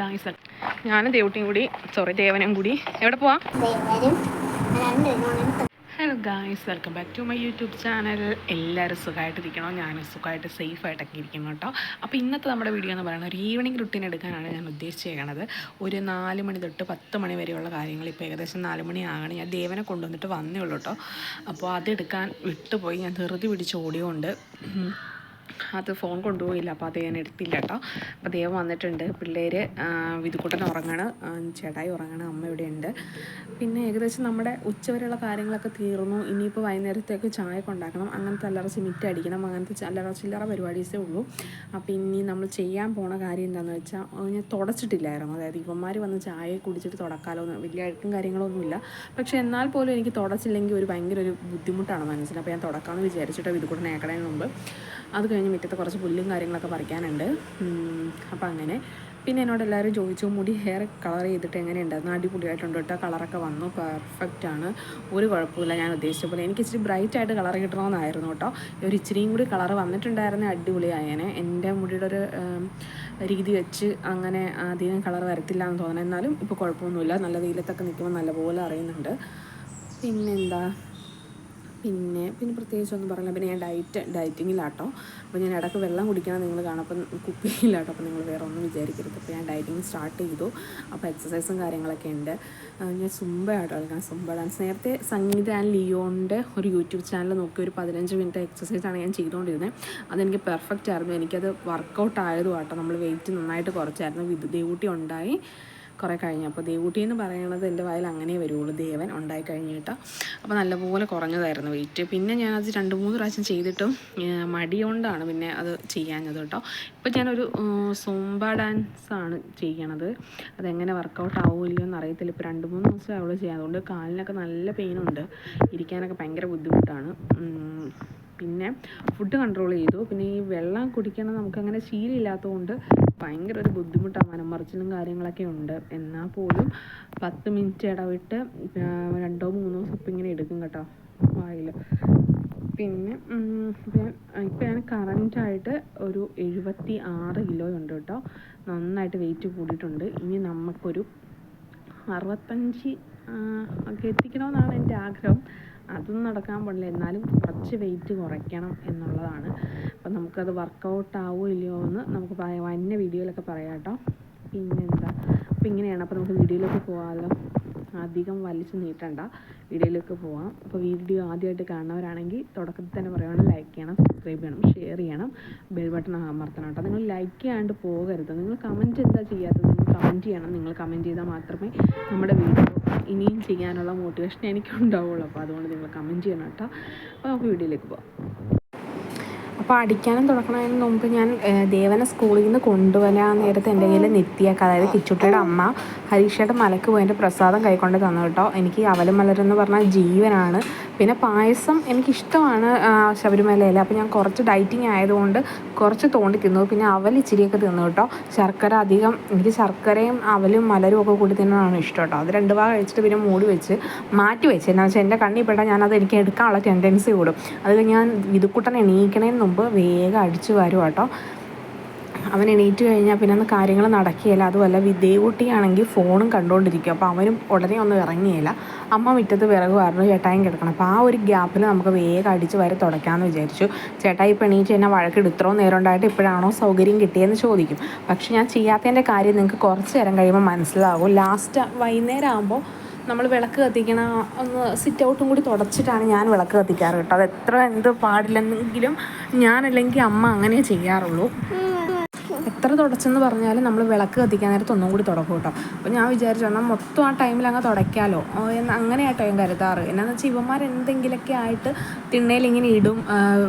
Guys, ഞാനും ദേവട്ടിയും കൂടി ദേവനും കൂടി എവിടെ പോവാം? Hello guys, welcome back to my YouTube channel. എല്ലാവരും സുഖമായിട്ടിരിക്കണോ? ഞാൻ സുഖമായിട്ട് സേഫായിട്ടൊക്കെ ഇരിക്കുന്നു കേട്ടോ. അപ്പോൾ ഇന്നത്തെ നമ്മുടെ വീഡിയോ എന്ന് പറയുന്നത് ഒരു ഈവനിങ് റുട്ടീൻ എടുക്കാനാണ് ഞാൻ ഉദ്ദേശിച്ചേക്കണത്. ഒരു 4 മണി തൊട്ട് 10 മണി വരെയുള്ള കാര്യങ്ങൾ. ഇപ്പോൾ ഏകദേശം 4 മണി ആകണം. ഞാൻ ദേവനെ കൊണ്ടുവന്നിട്ട് വന്നേ ഉള്ളൂ കേട്ടോ. അപ്പോൾ അതെടുക്കാൻ വിട്ടുപോയി. ഞാൻ ധൃതി പിടിച്ച് ഓടിയോണ്ട് അത് ഫോൺ കൊണ്ടുപോയില്ല, അപ്പോൾ അത് ഞാൻ എടുത്തില്ല കേട്ടോ. അപ്പോൾ ദേവൻ വന്നിട്ടുണ്ട്. പിള്ളേർ വിധുക്കുട്ടൻ ഉറങ്ങണം, ചേട്ടായി ഉറങ്ങണം, അമ്മ ഇവിടെ ഉണ്ട്. പിന്നെ ഏകദേശം നമ്മുടെ ഉച്ചവരെയുള്ള കാര്യങ്ങളൊക്കെ തീർന്നു. ഇനിയിപ്പോൾ വൈകുന്നേരത്തേക്ക് ചായയൊക്കെ ഉണ്ടാക്കണം, അങ്ങനത്തെ അല്ലറ സിമിറ്റ് അടിക്കണം, അങ്ങനത്തെ അല്ലറ ചില്ലറ പരിപാടീസേ ഉള്ളൂ. അപ്പോൾ ഇനി നമ്മൾ ചെയ്യാൻ പോണ കാര്യം എന്താണെന്ന് വെച്ചാൽ, ഞാൻ തുടച്ചിട്ടില്ലായിരുന്നു. അതായത് ഇവന്മാർ വന്ന് ചായ കുടിച്ചിട്ട് തുടക്കാലോ എന്ന് വലിയ അഴുക്കും കാര്യങ്ങളൊന്നുമില്ല. പക്ഷേ എന്നാൽ പോലും എനിക്ക് തുടച്ചില്ലെങ്കിൽ ഒരു ഭയങ്കര ഒരു ബുദ്ധിമുട്ടാണ് മനസ്സിന്. അപ്പോൾ ഞാൻ തുടക്കാമെന്ന് വിചാരിച്ചിട്ട് വിധുക്കുട്ടൻ ഏക്കണതിന് മുമ്പ് അത് കഴിഞ്ഞ് മുറ്റത്ത് കുറച്ച് പുല്ലും കാര്യങ്ങളൊക്കെ പറിക്കാനുണ്ട്. അപ്പോൾ അങ്ങനെ പിന്നെ എന്നോട് എല്ലാവരും ചോദിച്ചു, മുടി ഹെയർ കളർ ചെയ്തിട്ട് എങ്ങനെയുണ്ടായിരുന്നു? അടിപൊളിയായിട്ടുണ്ട് കേട്ടോ, കളറൊക്കെ വന്നു, പെർഫെക്റ്റാണ്, ഒരു കുഴപ്പമില്ല. ഞാൻ ഉദ്ദേശിച്ച പോലെ എനിക്ക് ഇച്ചിരി ബ്രൈറ്റായിട്ട് കളർ കിട്ടണമെന്നായിരുന്നു കേട്ടോ. ഒരു ഇച്ചിരിയും കൂടി കളർ വന്നിട്ടുണ്ടായിരുന്നേ അടിപൊളിയായേനെ. എൻ്റെ മുടിയുടെ ഒരു രീതി വെച്ച് അങ്ങനെ അധികം കളർ വരത്തില്ല എന്ന് തോന്നുന്നു. എന്നാലും ഇപ്പോൾ കുഴപ്പമൊന്നുമില്ല, നല്ല വെയിലത്തൊക്കെ നിൽക്കുമ്പോൾ നല്ലപോലെ അറിയുന്നുണ്ട്. പിന്നെന്താ, പിന്നെ പ്രത്യേകിച്ചൊന്നും പറഞ്ഞില്ല. പിന്നെ ഞാൻ ഡയറ്റിങ്ങിലാട്ടോ. അപ്പോൾ ഞാൻ ഇടയ്ക്ക് വെള്ളം കുടിക്കണം, നിങ്ങൾ കാണാം. അപ്പം കുപ്പിയിലാട്ടോ. അപ്പോൾ നിങ്ങൾ വേറെ ഒന്നും വിചാരിക്കരുത്. അപ്പോൾ ഞാൻ ഡയറ്റിങ് സ്റ്റാർട്ട് ചെയ്തു. അപ്പോൾ എക്സസൈസും കാര്യങ്ങളൊക്കെ ഉണ്ട്. ഞാൻ സുംബ ആട്ടോ കളിക്കണം, സുംബ ഡാൻസ്. നേരത്തെ സംഗീത ആൻഡ് ലിയോൻ്റെ ഒരു യൂട്യൂബ് ചാനൽ നോക്കി ഒരു 15 മിനിറ്റ് എക്സസൈസാണ് ഞാൻ ചെയ്തുകൊണ്ടിരുന്നത്. അതെനിക്ക് പെർഫെക്റ്റ് ആയിരുന്നു. എനിക്കത് വർക്കൗട്ട് ആയതും ആട്ടോ. നമ്മൾ വെയിറ്റ് നന്നായിട്ട് കുറച്ചായിരുന്നു. ദേവൂട്ടി ഉണ്ടായി കുറേ കഴിഞ്ഞു. അപ്പോൾ ദേവൂട്ടി എന്ന് പറയുന്നത് എൻ്റെ വായിൽ അങ്ങനെ വരുള്ളൂ, ദേവൻ ഉണ്ടായി കഴിഞ്ഞിട്ട്. അപ്പോൾ നല്ലപോലെ കുറഞ്ഞതായിരുന്നു വെയിറ്റ്. പിന്നെ ഞാനത് 2-3 പ്രാവശ്യം ചെയ്തിട്ടും മടി കൊണ്ടാണ് പിന്നെ അത് ചെയ്യാഞ്ഞത് കേട്ടോ. ഇപ്പോൾ ഞാനൊരു സൂംബ ഡാൻസാണ് ചെയ്യണത്. അതെങ്ങനെ വർക്കൗട്ട് ആവുമല്ലോ എന്ന് അറിയത്തില്ല. ഇപ്പോൾ 2-3 ദിവസം അവൾ ചെയ്യാം. അതുകൊണ്ട് കാലിനൊക്കെ നല്ല പെയിനുണ്ട്, ഇരിക്കാനൊക്കെ ഭയങ്കര ബുദ്ധിമുട്ടാണ്. പിന്നെ ഫുഡ് കൺട്രോൾ ചെയ്തു. പിന്നെ ഈ വെള്ളം കുടിക്കണം നമുക്കങ്ങനെ ശീലമില്ലാത്തതുകൊണ്ട് ഭയങ്കര ഒരു ബുദ്ധിമുട്ടാണ്, മനംമറിച്ചിലും കാര്യങ്ങളൊക്കെ ഉണ്ട്. എന്നാൽ പോലും 10 മിനിറ്റ് ഇടവിട്ട് 2-3 സിപ്പ് ഇങ്ങനെ എടുക്കും കേട്ടോ വായിൽ. പിന്നെ ഇപ്പം ഞാൻ കറൻറ്റായിട്ട് ഒരു 76 കിലോ ഉണ്ട് കേട്ടോ. നന്നായിട്ട് വെയിറ്റ് കൂടിയിട്ടുണ്ട്. ഇനി നമുക്കൊരു 65 ഒക്കെ എത്തിക്കണമെന്നാണ് എൻ്റെ ആഗ്രഹം. അതൊന്നും നടക്കാൻ പാടില്ല, എന്നാലും കുറച്ച് വെയിറ്റ് കുറയ്ക്കണം എന്നുള്ളതാണ്. അപ്പം നമുക്കത് വർക്കൗട്ട് ആവുമോ ഇല്ലയോ എന്ന് നമുക്ക് വന്ന വീഡിയോയിലൊക്കെ പറയാം കേട്ടോ. പിന്നെന്താ, അപ്പം ഇങ്ങനെയാണ്. അപ്പോൾ നമുക്ക് വീഡിയോയിലേക്ക് പോകാമല്ലോ, അധികം വലിച്ചു നീട്ടണ്ട, വീഡിയോയിലേക്ക് പോകാം. അപ്പോൾ വീഡിയോ ആദ്യമായിട്ട് കാണുന്നവരാണെങ്കിൽ തുടക്കത്തിൽ തന്നെ പറയുകയാണെങ്കിൽ ലൈക്ക് ചെയ്യണം, സബ്സ്ക്രൈബ് ചെയ്യണം, ഷെയർ ചെയ്യണം, ബെൽ ബട്ടൺ അമർത്തണം കേട്ടോ. നിങ്ങൾ ലൈക്ക് ചെയ്യാണ്ട് പോകരുത്. നിങ്ങൾ കമൻറ്റ് എന്താ ചെയ്യാത്തത്? നിങ്ങൾ കമൻറ്റ് ചെയ്യണം. നിങ്ങൾ കമൻറ്റ് ചെയ്താൽ മാത്രമേ നമ്മുടെ വീഡിയോ ഇനിയും ചെയ്യാനുള്ള മോട്ടിവേഷൻ എനിക്കുണ്ടാവുള്ളൂ. അപ്പോൾ അതുകൊണ്ട് നിങ്ങൾ കമൻറ്റ് ചെയ്യണം കേട്ടോ. അപ്പോൾ നമുക്ക് വീഡിയോയിലേക്ക് പോകാം. അപ്പോൾ അടിക്കാനും തുടക്കണതിന് മുമ്പ് ഞാൻ ദേവനെ സ്കൂളിൽ നിന്ന് കൊണ്ടുവരാൻ നേരത്തെ എൻ്റെ കയ്യിൽ നിത്യാക്ക, അതായത് കിച്ചുട്ടിയുടെ അമ്മ ഹരീഷയുടെ മലക്ക് പോയതിൻ്റെ പ്രസാദം കൈക്കൊണ്ട് തന്നു കേട്ടോ. എനിക്ക് അവലും മലരെന്ന് പറഞ്ഞാൽ ജീവനാണ്. പിന്നെ പായസം എനിക്കിഷ്ടമാണ് ശബരിമലയിൽ. അപ്പോൾ ഞാൻ കുറച്ച് ഡയറ്റിങ് ആയതുകൊണ്ട് കുറച്ച് തോണ്ടി തിന്നു. പിന്നെ അവൽ ഇച്ചിരിയൊക്കെ തിന്നു കേട്ടോ. ശർക്കര അധികം, എനിക്ക് ശർക്കരയും അവലും മലരും ഒക്കെ കൂടി തിന്നാണ് ഇഷ്ടം കേട്ടോ. അത് 2 ഭാഗം കഴിച്ചിട്ട് പിന്നെ മൂടി വെച്ച് മാറ്റി വെച്ച്. എന്താണെന്ന് വെച്ചാൽ എൻ്റെ കണ്ണിൽ പെട്ടാൽ ഞാനത് എനിക്ക് എടുക്കാനുള്ള ടെൻഡൻസി കൂടും. അത് ഞാൻ വിധുക്കുട്ടൻ എണീക്കണേന് മുമ്പ് വേഗം അടിച്ചു വരും കേട്ടോ. അവൻ എണീറ്റ് കഴിഞ്ഞാൽ പിന്നെ അന്ന് കാര്യങ്ങൾ നടക്കുകയില്ല. അതുമല്ല ദേവൂട്ടിയാണെങ്കിൽ ഫോണും കണ്ടുകൊണ്ടിരിക്കും. അപ്പോൾ അവനും ഉടനെ ഒന്നും ഇറങ്ങിയില്ല. അമ്മ മുറ്റത്ത് വിറക് പറഞ്ഞു, ചേട്ടായും കിടക്കണം. അപ്പോൾ ആ ഒരു ഗ്യാപ്പിൽ നമുക്ക് വേഗം അടിച്ച് വരെ തുടയ്ക്കാമെന്ന് വിചാരിച്ചു. ചേട്ടായി ഇപ്പോൾ എണീറ്റ് എന്നെ വഴക്കിട്ട് ഇത്രയും നേരം ഉണ്ടായിട്ട് ഇപ്പോഴാണോ സൗകര്യം കിട്ടിയെന്ന് ചോദിക്കും. പക്ഷെ ഞാൻ ചെയ്യാത്തതിൻ്റെ കാര്യം നിങ്ങൾക്ക് കുറച്ച് നേരം കഴിയുമ്പോൾ മനസ്സിലാകും. ലാസ്റ്റ് വൈകുന്നേരം ആകുമ്പോൾ നമ്മൾ വിളക്ക് കത്തിക്കണ ഒന്ന് സിറ്റ് ഔട്ടും കൂടി തുടച്ചിട്ടാണ് ഞാൻ വിളക്ക് കത്തിക്കാറ് കേട്ടോ. അത് എത്ര എന്ത് പാടില്ലെന്നെങ്കിലും ഞാനല്ലെങ്കിൽ അമ്മ അങ്ങനെ ചെയ്യാറുള്ളൂ. എത്ര തുടച്ചെന്ന് പറഞ്ഞാലും നമ്മൾ വിളക്ക് കത്തിക്കാൻ നേരത്ത് ഒന്നും കൂടി തുടക്കും കേട്ടോ. അപ്പോൾ ഞാൻ വിചാരിച്ചു എന്നാൽ മൊത്തം ആ ടൈമിൽ അങ്ങ് തുടയ്ക്കാമല്ലോ അങ്ങനെയാട്ടോ ഞാൻ കരുതാറ്. എന്നാന്ന് വെച്ചാൽ ഇവന്മാർ എന്തെങ്കിലുമൊക്കെ ആയിട്ട് തിണ്ണയിൽ ഇങ്ങനെ ഇടും,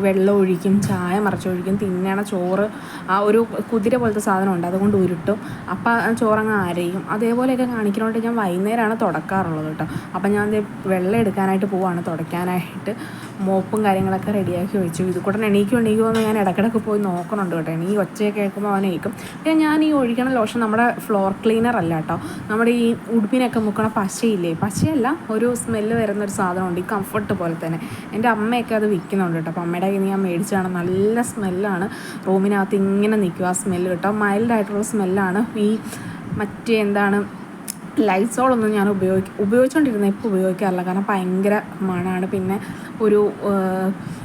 വെള്ളം ഒഴിക്കും, ചായ മറിച്ചൊഴിക്കും, തിന്നണ ചോറ് ആ ഒരു കുതിര പോലത്തെ സാധനമുണ്ട്, അതുകൊണ്ട് ഉരുട്ടും. അപ്പം ചോറങ്ങ് അരയും. അതേപോലെയൊക്കെ കാണിക്കണോണ്ട് ഞാൻ വൈകുന്നേരമാണ് തുടക്കാറുള്ളത് കേട്ടോ. അപ്പം ഞാൻ വെള്ളം എടുക്കാനായിട്ട് പോവാണ്, തുടയ്ക്കാനായിട്ട് മോപ്പും കാര്യങ്ങളൊക്കെ റെഡിയാക്കി വെച്ചു. ഇത് കൂടെ എണീക്കുമോ എന്ന് ഞാൻ ഇടയ്ക്കിടയ്ക്ക് പോയി നോക്കണുണ്ട് കേട്ടോ. ഈ ഒച്ചയൊക്കെ കേൾക്കുമ്പോൾ അവനേക്കും. പിന്നെ ഞാൻ ഈ ഒഴിക്കണ ലോഷൻ നമ്മുടെ ഫ്ലോർ ക്ലീനർ അല്ല കേട്ടോ, നമ്മുടെ ഈ ഉടുപ്പിനൊക്കെ മുക്കണ പശയില്ലേ, പശയല്ല, ഒരു സ്മെല്ല് വരുന്നൊരു സാധനമുണ്ട്, ഈ കംഫർട്ട് പോലെ തന്നെ. എൻ്റെ അമ്മയൊക്കെ അത് വിൽക്കുന്നുണ്ട് കേട്ടോ. അപ്പോൾ അമ്മയുടെ കയ്യിൽ ഞാൻ മേടിച്ചാണ്. നല്ല സ്മെല്ലാണ്, റൂമിനകത്ത് ഇങ്ങനെ നിൽക്കും ആ സ്മെല്ല് കേട്ടോ. മൈൽഡായിട്ടുള്ള സ്മെല്ലാണ്. ഈ മറ്റേ എന്താണ് ലൈസോളൊന്നും ഞാൻ ഉപയോഗിച്ചുകൊണ്ടിരുന്നത് ഇപ്പോൾ ഉപയോഗിക്കാറില്ല, കാരണം ഭയങ്കര മണമാണ്. പിന്നെ ഒരു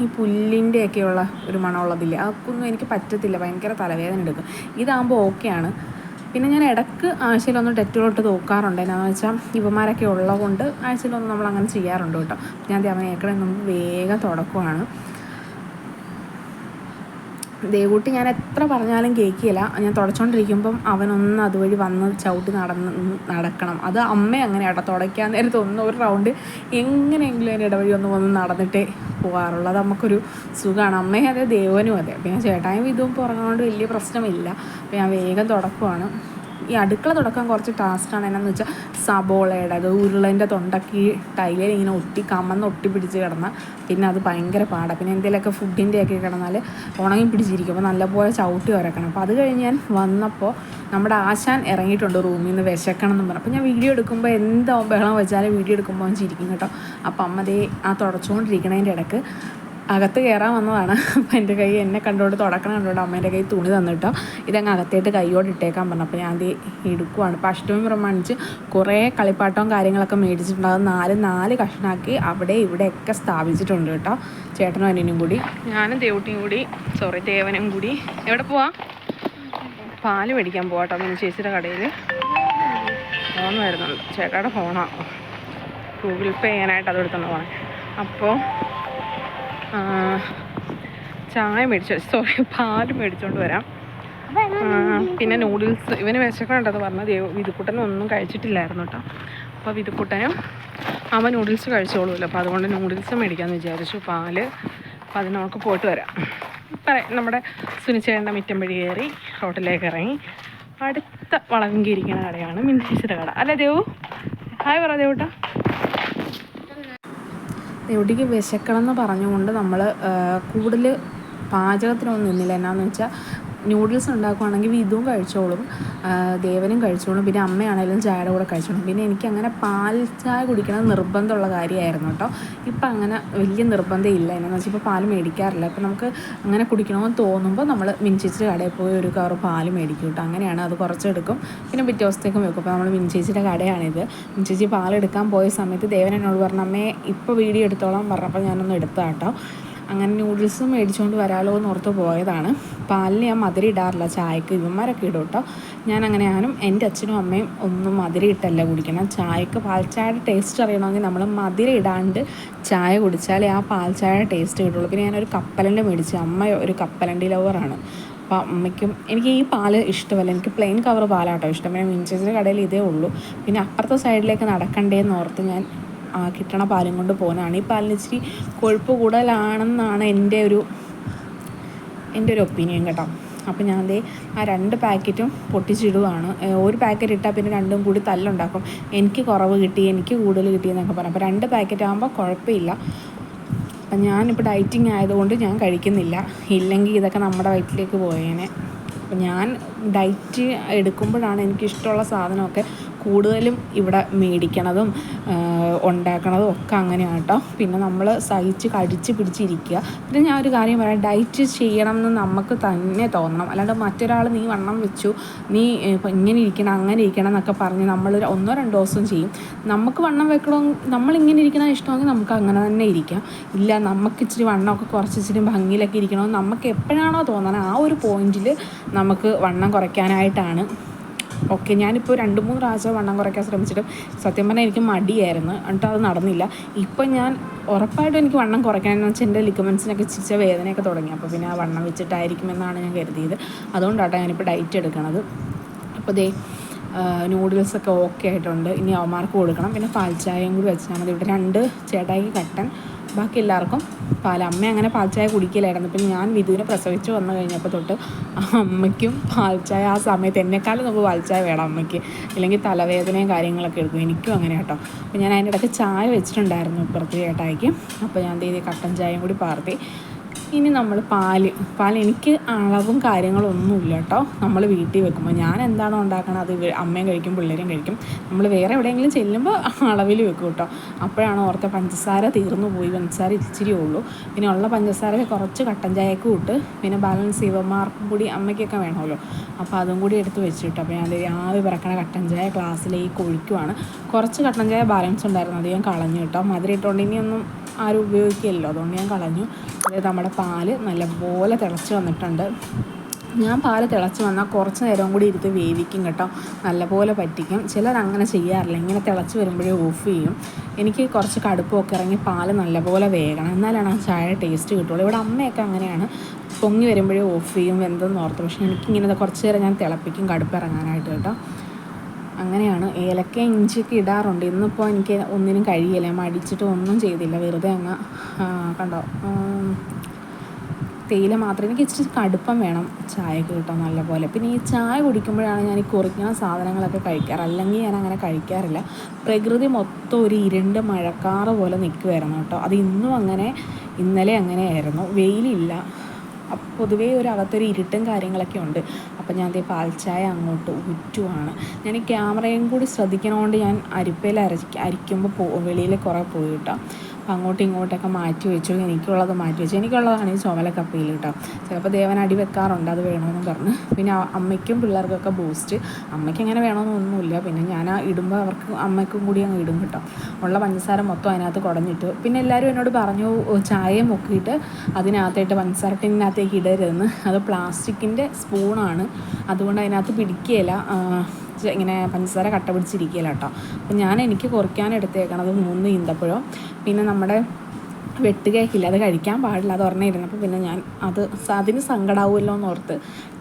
ഈ പുല്ലിൻ്റെയൊക്കെയുള്ള ഒരു മണമുള്ളതില്ല, അതൊന്നും എനിക്ക് പറ്റത്തില്ല, ഭയങ്കര തലവേദന എടുക്കും. ഇതാകുമ്പോൾ ഓക്കെയാണ്. പിന്നെ ഞാൻ ഇടയ്ക്ക് ആഴ്ചയിലൊന്ന് ഡെറ്റോളിട്ട് നോക്കാറുണ്ട്. എന്നാന്ന് വെച്ചാൽ ഇവന്മാരൊക്കെ ഉള്ളതുകൊണ്ട് ആഴ്ചയിലൊന്നും നമ്മളങ്ങനെ ചെയ്യാറുണ്ട് കേട്ടോ. ഞാൻ അവനേക്കടെ നമുക്ക് വേഗം തുടക്കമാണ്. ദേവൂട്ടി ഞാൻ എത്ര പറഞ്ഞാലും കേൾക്കില്ല. ഞാൻ തുടച്ചുകൊണ്ടിരിക്കുമ്പം അവനൊന്ന് അതുവഴി വന്ന് ചവിട്ടി നടക്കണം. അത് അമ്മ അങ്ങനെ കേട്ടോ, തുടയ്ക്കാൻ നേരത്ത് ഒരു റൗണ്ട് എങ്ങനെയെങ്കിലും അതിൻ്റെ ഇടവഴി വന്ന് നടന്നിട്ടേ പോകാറുള്ളൂ. അത് നമുക്കൊരു സുഖമാണ്. അമ്മയും അതെ, ദേവനും അതെ. അപ്പോൾ ഞാൻ ചേട്ടായും ഇതും പുറങ്ങുകൊണ്ട് വലിയ പ്രശ്നമില്ല. അപ്പോൾ ഞാൻ വേഗം തുടക്കുവാണ്. ഈ അടുക്കള തുടക്കാൻ കുറച്ച് ടാസ്ക്കാണ്. എന്നാന്ന് വെച്ചാൽ സബോളയുടെ അത് ഉരുളൻ്റെ തൊണ്ടക്കി ടൈലിൽ ഇങ്ങനെ ഒട്ടി പിടിച്ച് കിടന്നാൽ പിന്നെ അത് ഭയങ്കര പാടാണ്. പിന്നെ എന്തെങ്കിലുമൊക്കെ ഫുഡിൻ്റെയൊക്കെ കിടന്നാൽ ഉണങ്ങി പിടിച്ചിരിക്കും. അപ്പോൾ നല്ലപോലെ ചവിട്ടി ഉരക്കണം. അപ്പോൾ അത് കഴിഞ്ഞ് ഞാൻ വന്നപ്പോൾ നമ്മുടെ ആശാൻ ഇറങ്ങിയിട്ടുണ്ട് റൂമിൽ നിന്ന്, വിശക്കണം എന്ന് പറഞ്ഞു. അപ്പോൾ ഞാൻ വീഡിയോ എടുക്കുമ്പോൾ എന്താ ബഹളം വെച്ചാലും വീഡിയോ എടുക്കുമ്പോൾ അവൻ ചിരിക്കും കേട്ടോ. അപ്പം അമ്മ ദേ ആ തുടച്ചുകൊണ്ടിരിക്കണതിൻ്റെ ഇടയ്ക്ക് അകത്ത് കയറാൻ വന്നതാണ്. അപ്പം എൻ്റെ കൈ എന്നെ കണ്ടുകൊണ്ട് കണ്ടുകൊണ്ട് അമ്മേൻ്റെ കൈ തുണി തന്നിട്ടോ, ഇതങ്ങ് അകത്തേട്ട് കൈയോട് ഇട്ടേക്കാൻ പറഞ്ഞു. അപ്പോൾ ഞാൻ എടുക്കുവാണ്. ഇപ്പോൾ അഷ്ടമി പ്രമാണിച്ച് കുറേ കളിപ്പാട്ടവും കാര്യങ്ങളൊക്കെ മേടിച്ചിട്ടുണ്ട്. അത് നാല് കഷ്ണാക്കി അവിടെ ഇവിടെയൊക്കെ സ്ഥാപിച്ചിട്ടുണ്ട് കേട്ടോ, ചേട്ടനും അനിയനും കൂടി. ഞാനും ദേവൂട്ടിയും കൂടി ദേവനും കൂടി എവിടെ പോവാ? പാല് മേടിക്കാൻ പോവാട്ടോ. പിന്നെ ചേച്ചിയുടെ കടയിൽ ഫോൺ വരുന്നുണ്ട്, ചേട്ടായുടെ ഫോണാണ്, ഗൂഗിൾ പേ ചെയ്യാനായിട്ട് അത് എടുത്തോണ്ട് പോകണേ. അപ്പോൾ ചായ പാല് മേടിച്ചോണ്ട് വരാം. പിന്നെ നൂഡിൽസ്, ഇവന് വിശക്കുന്നുണ്ടെന്ന് പറഞ്ഞാൽ വിധുക്കുട്ടനും ഒന്നും കഴിച്ചിട്ടില്ലായിരുന്നു കേട്ടോ. അപ്പോൾ വിധുക്കുട്ടനും അവൻ നൂഡിൽസ് കഴിച്ചോളൂല്ലോ, അപ്പോൾ അതുകൊണ്ട് നൂഡിൽസ് മേടിക്കാമെന്ന് വിചാരിച്ചു. പാല്, അപ്പോൾ അതിന് നമുക്ക് പോയിട്ട് വരാം. നമ്മുടെ സുനിച്ചേട്ടൻ്റെ മിറ്റം വഴി കയറി റോട്ടിലേക്ക് ഇറങ്ങി അടുത്ത വളവങ്കിയിരിക്കുന്ന കടയാണ് മിൻസിയുടെ കട. അല്ലേ ദേവു? ഹായ് പറ ദേവൂട്ടാ. ദേവൂട്ടിക്ക് വിശക്കണം എന്ന് പറഞ്ഞുകൊണ്ട് നമ്മൾ കൂടുതൽ പാചകത്തിനൊന്നും നിന്നില്ല. എന്നാന്ന് വെച്ചാൽ നൂഡിൽസ് ഉണ്ടാക്കുവാണെങ്കിൽ ഇതും കഴിച്ചോളും, ദേവനും കഴിച്ചോളും, പിന്നെ അമ്മയാണെങ്കിലും ചായയുടെ കൂടെ കഴിച്ചോളും. പിന്നെ എനിക്കങ്ങനെ പാൽ ചായ കുടിക്കണം നിർബന്ധമുള്ള കാര്യമായിരുന്നു കേട്ടോ. ഇപ്പം അങ്ങനെ വലിയ നിർബന്ധം ഇല്ല. എന്നാന്ന് വെച്ചാൽ ഇപ്പോൾ പാൽ മേടിക്കാറില്ല. ഇപ്പം നമുക്ക് അങ്ങനെ കുടിക്കണമെന്ന് തോന്നുമ്പോൾ നമ്മൾ മിൻചേച്ചിയുടെ കടയിൽ പോയി ഒരു കവർ പാൽ മേടിക്കും കേട്ടോ. അങ്ങനെയാണ്, അത് കുറച്ചെടുക്കും, പിന്നെ പിറ്റേ ദിവസത്തേക്കും വെക്കും. അപ്പോൾ നമ്മൾ മിൻചേച്ചിയുടെ കടയാണിത്. മിൻചേച്ചി പാലെടുക്കാൻ പോയ സമയത്ത് ദേവൻ എന്നോട് പറഞ്ഞു, അമ്മേ ഇപ്പോൾ വീഡിയോ എടുത്തോളാം പറഞ്ഞപ്പോൾ ഞാനൊന്ന് എടുത്താൽ കേട്ടോ. അങ്ങനെ നൂഡിൽസ് മേടിച്ചുകൊണ്ട് വരാമല്ലോ എന്ന് ഓർത്ത് പോയതാണ്. പാലിന് ഞാൻ മധുരം ഇടാറില്ല, ചായക്ക് ഇവന്മാരൊക്കെ ഇടും കേട്ടോ. ഞാനും എൻ്റെ അച്ഛനും അമ്മയും ഒന്നും മധുരം ഇട്ടല്ല കുടിക്കണം. ചായക്ക് പാൽ ചായയുടെ ടേസ്റ്റ് അറിയണമെങ്കിൽ നമ്മൾ മധുരം ഇടാണ്ട് ചായ കുടിച്ചാലേ ആ പാൽ ചായയുടെ ടേസ്റ്റ് കിട്ടുള്ളൂ. പിന്നെ ഞാനൊരു കപ്പലണ്ടി മേടിച്ചു, അമ്മ ഒരു കപ്പലണ്ടി ലവറാണ്. അപ്പോൾ അമ്മയ്ക്കും എനിക്ക് ഈ പാല് ഇഷ്ടമല്ല, എനിക്ക് പ്ലെയിൻ കവർ പാലാട്ടോ ഇഷ്ടം. പിന്നെ മിൻചേച്ചിയുടെ കടയിൽ ഇതേ ഉള്ളൂ. പിന്നെ അപ്പുറത്തെ സൈഡിലേക്ക് നടക്കണ്ടേന്ന് ഓർത്ത് ഞാൻ കിട്ടണ പാലും കൊണ്ട് പോകുന്നതാണ്. ഈ പാലിന് ഇച്ചിരി കൊഴുപ്പ് കൂടുതലാണെന്നാണ് എൻ്റെ ഒരു ഒപ്പീനിയൻ കേട്ടോ. അപ്പോൾ ഞാൻ ആ 2 പാക്കറ്റും പൊട്ടിച്ചിടുവാണ്. ഒരു പാക്കറ്റ് ഇട്ടാൽ പിന്നെ 2ഉം കൂടി തല്ലുണ്ടാക്കും. എനിക്ക് കുറവ് കിട്ടി, എനിക്ക് കൂടുതൽ കിട്ടിയെന്നൊക്കെ പറഞ്ഞു. അപ്പോൾ 2 പാക്കറ്റ് ആകുമ്പോൾ കുഴപ്പമില്ല. അപ്പം ഞാനിപ്പോൾ ഡയറ്റിങ് ആയതുകൊണ്ട് ഞാൻ കഴിക്കുന്നില്ല, ഇല്ലെങ്കിൽ ഇതൊക്കെ നമ്മുടെ വയറ്റിലേക്ക് പോയേനെ. അപ്പം ഞാൻ ഡയറ്റ് എടുക്കുമ്പോഴാണ് എനിക്കിഷ്ടമുള്ള സാധനമൊക്കെ കൂടുതലും ഇവിടെ മേടിക്കണതും ഉണ്ടാക്കണതും ഒക്കെ അങ്ങനെയാണ് കേട്ടോ. പിന്നെ നമ്മൾ സഹിച്ച് കടിച്ച് പിടിച്ചിരിക്കുക. പിന്നെ ഞാൻ ഒരു കാര്യം പറയാം, ഡയറ്റ് ചെയ്യണം എന്ന് നമുക്ക് തന്നെ തോന്നണം. അല്ലാണ്ട് മറ്റൊരാൾ നീ വണ്ണം വെച്ചു, നീ ഇപ്പം ഇങ്ങനെ ഇരിക്കണം അങ്ങനെ ഇരിക്കണം എന്നൊക്കെ പറഞ്ഞ് നമ്മൾ 1-2 ദിവസം ചെയ്യും. നമുക്ക് വണ്ണം വെക്കണം, നമ്മളിങ്ങനെ ഇരിക്കണം ഇഷ്ടമെങ്കിൽ നമുക്ക് അങ്ങനെ തന്നെ ഇരിക്കാം. ഇല്ല നമുക്ക് ഇച്ചിരി വണ്ണമൊക്കെ കുറച്ച് ഇച്ചിരി ഭംഗിയിലൊക്കെ ഇരിക്കണമെന്ന് നമുക്ക് എപ്പോഴാണോ തോന്നണം ആ ഒരു പോയിന്റിൽ നമുക്ക് വണ്ണം കുറയ്ക്കാനായിട്ടാണ്. ഓക്കെ, ഞാനിപ്പോൾ 2-3 പ്രാവശ്യം വണ്ണം കുറയ്ക്കാൻ ശ്രമിച്ചിട്ടും സത്യം പറഞ്ഞാൽ എനിക്ക് മടിയായിരുന്നു, എന്നിട്ട് അത് നടന്നില്ല. ഇപ്പം ഞാൻ ഉറപ്പായിട്ടും എനിക്ക് വണ്ണം കുറയ്ക്കണമെന്ന് വെച്ചാൽ എൻ്റെ ലിഗമെൻസിനൊക്കെ ചിച്ച വേദനയൊക്കെ തുടങ്ങി. അപ്പോൾ പിന്നെ ആ വണ്ണം വെച്ചിട്ടായിരിക്കുമെന്നാണ് ഞാൻ കരുതിയത്. അതുകൊണ്ടാട്ടോ ഞാനിപ്പോൾ ഡയറ്റ് എടുക്കണത്. അപ്പോൾ നൂഡിൽസൊക്കെ ഓക്കെ ആയിട്ടുണ്ട്. ഇനി അവന്മാർക്ക് കൊടുക്കണം. പിന്നെ പാൽ ചായയും കൂടി വെച്ചാൽ മതി. ഇവിടെ 2 ചേട്ടായിക്ക് കട്ടൻ, ബാക്കി എല്ലാവർക്കും പാൽ. അമ്മ അങ്ങനെ പാൽ ചായ കുടിക്കില്ലായിരുന്നു. ഇപ്പം ഞാൻ വിധുവിനെ പ്രസവിച്ച് വന്നു കഴിഞ്ഞപ്പോൾ തൊട്ട് അമ്മയ്ക്കും പാൽ ചായ, ആ സമയത്ത് എന്നെക്കാളും നമുക്ക് പാൽ ചായ വേണം അമ്മയ്ക്ക്, ഇല്ലെങ്കിൽ തലവേദനയും കാര്യങ്ങളൊക്കെ എടുക്കും. എനിക്കും അങ്ങനെ കേട്ടോ. അപ്പോൾ ഞാൻ അതിൻ്റെ ഇടയ്ക്ക് ചായ വെച്ചിട്ടുണ്ടായിരുന്നു ഇപ്പുറത്ത് ചേട്ടായിക്ക്. അപ്പോൾ ഞാൻ കട്ടൻ ചായയും കൂടി പാർത്തി ഇനി നമ്മൾ പാൽ എനിക്ക് അളവും കാര്യങ്ങളൊന്നുമില്ല കേട്ടോ. നമ്മൾ വീട്ടിൽ വെക്കുമ്പോൾ ഞാൻ എന്താണോ ഉണ്ടാക്കണം അത് അമ്മയും കഴിക്കും പിള്ളേരും കഴിക്കും. നമ്മൾ വേറെ എവിടെയെങ്കിലും ചെല്ലുമ്പോൾ അളവിൽ വെക്കും കേട്ടോ. അപ്പോഴാണ് ഓർത്ത പഞ്ചസാര തീർന്നു പോയി, പഞ്ചസാര ഇച്ചിരി ഉള്ളൂ. പിന്നെ ഉള്ള പഞ്ചസാര കുറച്ച് കട്ടൻ ചായക്ക് ഇട്ട് പിന്നെ ബാലൻസ് ഇവന്മാർക്കും കൂടി അമ്മയ്ക്കൊക്കെ വേണമല്ലോ, അപ്പോൾ അതും കൂടി എടുത്ത് വെച്ചിട്ട് അപ്പോൾ ഞാൻ രാവിലെ പിറക്കണ കട്ടൻ ചായ ഗ്ലാസ്സിലേക്ക് ഒഴിക്കുവാണ്. കുറച്ച് കട്ടൻ ചായ ബാലൻസ് ഉണ്ടായിരുന്നു, അത് ഞാൻ കളഞ്ഞു കേട്ടോ. മധുരം ഇട്ടുകൊണ്ട് ഇനിയൊന്നും ആരും ഉപയോഗിക്കില്ലല്ലോ, അതുകൊണ്ട് ഞാൻ കളഞ്ഞു. അതായത് നമ്മുടെ പാല് നല്ലപോലെ തിളച്ച് വന്നിട്ടുണ്ട്. ഞാൻ പാല് തിളച്ച് വന്നാൽ കുറച്ച് നേരം കൂടി ഇരുത്ത് വേവിക്കും കേട്ടോ, നല്ലപോലെ പറ്റിക്കും. ചിലർ അങ്ങനെ ചെയ്യാറില്ല, ഇങ്ങനെ തിളച്ച് വരുമ്പോഴേ ഓഫ് ചെയ്യും. എനിക്ക് കുറച്ച് കടുപ്പമൊക്കെ ഇറങ്ങി പാല് നല്ലപോലെ വേകണം, എന്നാലാണ് ആ ചായ ടേസ്റ്റ് കിട്ടുള്ളൂ. ഇവിടെ അമ്മയൊക്കെ അങ്ങനെയാണ്, പൊങ്ങി വരുമ്പോഴേ ഓഫ് ചെയ്യും വെന്തെന്ന് ഓർത്ത്. പക്ഷേ എനിക്കിങ്ങനെ കുറച്ച് നേരം ഞാൻ തിളപ്പിക്കും കടുപ്പ് ഇറങ്ങാനായിട്ട് കേട്ടോ. അങ്ങനെയാണ്. ഏലക്ക ഇഞ്ചിയൊക്കെ ഇടാറുണ്ട്. ഇന്നിപ്പോൾ എനിക്ക് ഒന്നിനും കഴിയില്ല, മടിച്ചിട്ട് ഒന്നും ചെയ്തില്ല, വെറുതെ അങ്ങ് കണ്ടോ തേയില മാത്രം. എനിക്ക് ഇച്ചിരി കടുപ്പം വേണം ചായക്ക് കിട്ടാൻ നല്ലപോലെ. പിന്നെ ഈ ചായ കുടിക്കുമ്പോഴാണ് ഞാൻ ഈ കുറിക്കുന്ന സാധനങ്ങളൊക്കെ കഴിക്കാറ്, അല്ലെങ്കിൽ ഞാൻ അങ്ങനെ കഴിക്കാറില്ല. പ്രകൃതി മൊത്തം ഒരു ഇരുണ്ട് മഴക്കാറ് പോലെ നിൽക്കുമായിരുന്നു കേട്ടോ. അത് ഇന്നും അങ്ങനെ, ഇന്നലെ അങ്ങനെയായിരുന്നു. വെയിലില്ല, പൊതുവേ ഒരു അകത്തൊരു ഇരുട്ടും കാര്യങ്ങളൊക്കെ ഉണ്ട്. അപ്പം ഞാൻ അതേ പാൽച്ചായ അങ്ങോട്ട് ഊറ്റുവാണ്. ഞാൻ ഈ ക്യാമറയും കൂടി ശ്രദ്ധിക്കണതുകൊണ്ട് ഞാൻ അരിപ്പയിൽ അരിക്കുമ്പോൾ വെളിയിൽ കുറേ പോയി കേട്ടോ. അപ്പം അങ്ങോട്ടും ഇങ്ങോട്ടൊക്കെ മാറ്റി വെച്ചു, എനിക്കുള്ളത് മാറ്റി വെച്ചു. എനിക്കുള്ളതാണ് ഈ ചുമലക്കപ്പയിൽ കേട്ടോ. ചിലപ്പോൾ ദേവൻ അടി വെക്കാറുണ്ട്, അത് വേണമെന്ന് പറഞ്ഞ്. പിന്നെ അമ്മയ്ക്കും പിള്ളേർക്കൊക്കെ ബൂസ്റ്റ്, അമ്മയ്ക്ക് അങ്ങനെ വേണമെന്നൊന്നുമില്ല. പിന്നെ ഞാൻ ഇടുമ്പോൾ അവർക്ക് അമ്മയ്ക്കും കൂടി അങ്ങ് ഇടും കേട്ടോ. ഉള്ള പഞ്ചസാര മൊത്തം അതിനകത്ത് കുടഞ്ഞിട്ട്. പിന്നെ എല്ലാവരും എന്നോട് പറഞ്ഞു ചായ മുക്കിയിട്ട് അതിനകത്തായിട്ട് പഞ്ചസാര ടിന്നിനകത്തേക്ക് ഇടരുതെന്ന്. അത് പ്ലാസ്റ്റിക്കിൻ്റെ സ്പൂണാണ്, അതുകൊണ്ട് അതിനകത്ത് പിടിക്കുകയില്ല, ഇങ്ങനെ പഞ്ചസാര കട്ട പിടിച്ചിരിക്കുകയില്ല കേട്ടോ. അപ്പം എനിക്ക് കുറയ്ക്കാൻ എടുത്തേക്കണത് 3 ഈന്തപ്പഴം, പിന്നെ നമ്മുടെ വെട്ടുകേക്കില്ല, അത് കഴിക്കാൻ പാടില്ല, അത് ഒരെണ്ണം ഇരുന്നപ്പോൾ പിന്നെ ഞാൻ അതിന് സങ്കടമാവുമല്ലോ എന്നോർത്ത്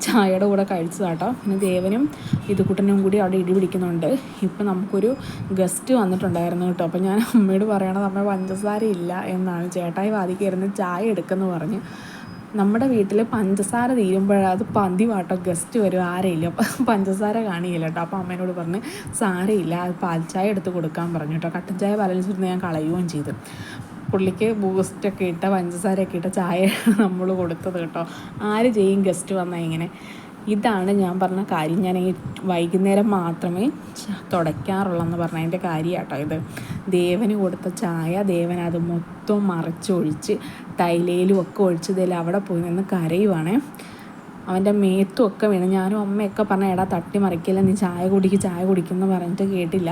ചായയുടെ കൂടെ കഴിച്ചത് കേട്ടോ. പിന്നെ ദേവനും ഇതുകൂട്ടനും കൂടി അവിടെ ഇടി പിടിക്കുന്നുണ്ട്. ഇപ്പം നമുക്കൊരു ഗസ്റ്റ് വന്നിട്ടുണ്ടായിരുന്നു കേട്ടോ. അപ്പം ഞാൻ അമ്മയോട് പറയണത് അമ്മ പഞ്ചസാര ഇല്ല എന്നാണ്. ചേട്ടായി വാദിക്കായിരുന്നു ചായ എടുക്കുമെന്ന് പറഞ്ഞ്. നമ്മുടെ വീട്ടിൽ പഞ്ചസാര തീരുമ്പോഴത് അത് പതിവാട്ടോ, ഗസ്റ്റ് വരും ആരെയില്ല, അപ്പം പഞ്ചസാര കാണിയില്ല കേട്ടോ. അപ്പോൾ അമ്മേനോട് പറഞ്ഞ് സാരമില്ല, അത് പാൽച്ചായ എടുത്ത് കൊടുക്കാൻ പറഞ്ഞു കേട്ടോ. കട്ടൻ ചായ ബാലൻസ് ഇരുന്ന് ഞാൻ കളയുകയും ചെയ്തു. പുള്ളിക്ക് ബൂസ്റ്റൊക്കെ ഇട്ട പഞ്ചസാരയൊക്കെ ഇട്ട ചായ നമ്മൾ കൊടുത്തത് കേട്ടോ. ആര് ചെയ്യും ഗസ്റ്റ് വന്നാൽ ഇങ്ങനെ. ഇതാണ് ഞാൻ പറഞ്ഞ കാര്യം. ഞാൻ ഈ വൈകുന്നേരം മാത്രമേ തുടയ്ക്കാറുള്ളെന്ന് പറഞ്ഞതിൻ്റെ കാര്യം കേട്ടോ ഇത്. ദേവന് കൊടുത്ത ചായ ദേവൻ അത് മൊത്തം മറിച്ചൊഴിച്ച് ടൈലയിലും ഒക്കെ ഒഴിച്ചതിൽ അവിടെ പോയി നിന്ന് കരയുവാണേ. അവൻ്റെ മേത്തും ഒക്കെ വീണ്. ഞാനും അമ്മയൊക്കെ പറഞ്ഞ എടാ തട്ടി മറിക്കില്ല, നീ ചായ കുടിക്കുമെന്ന് പറഞ്ഞിട്ട് കേട്ടില്ല.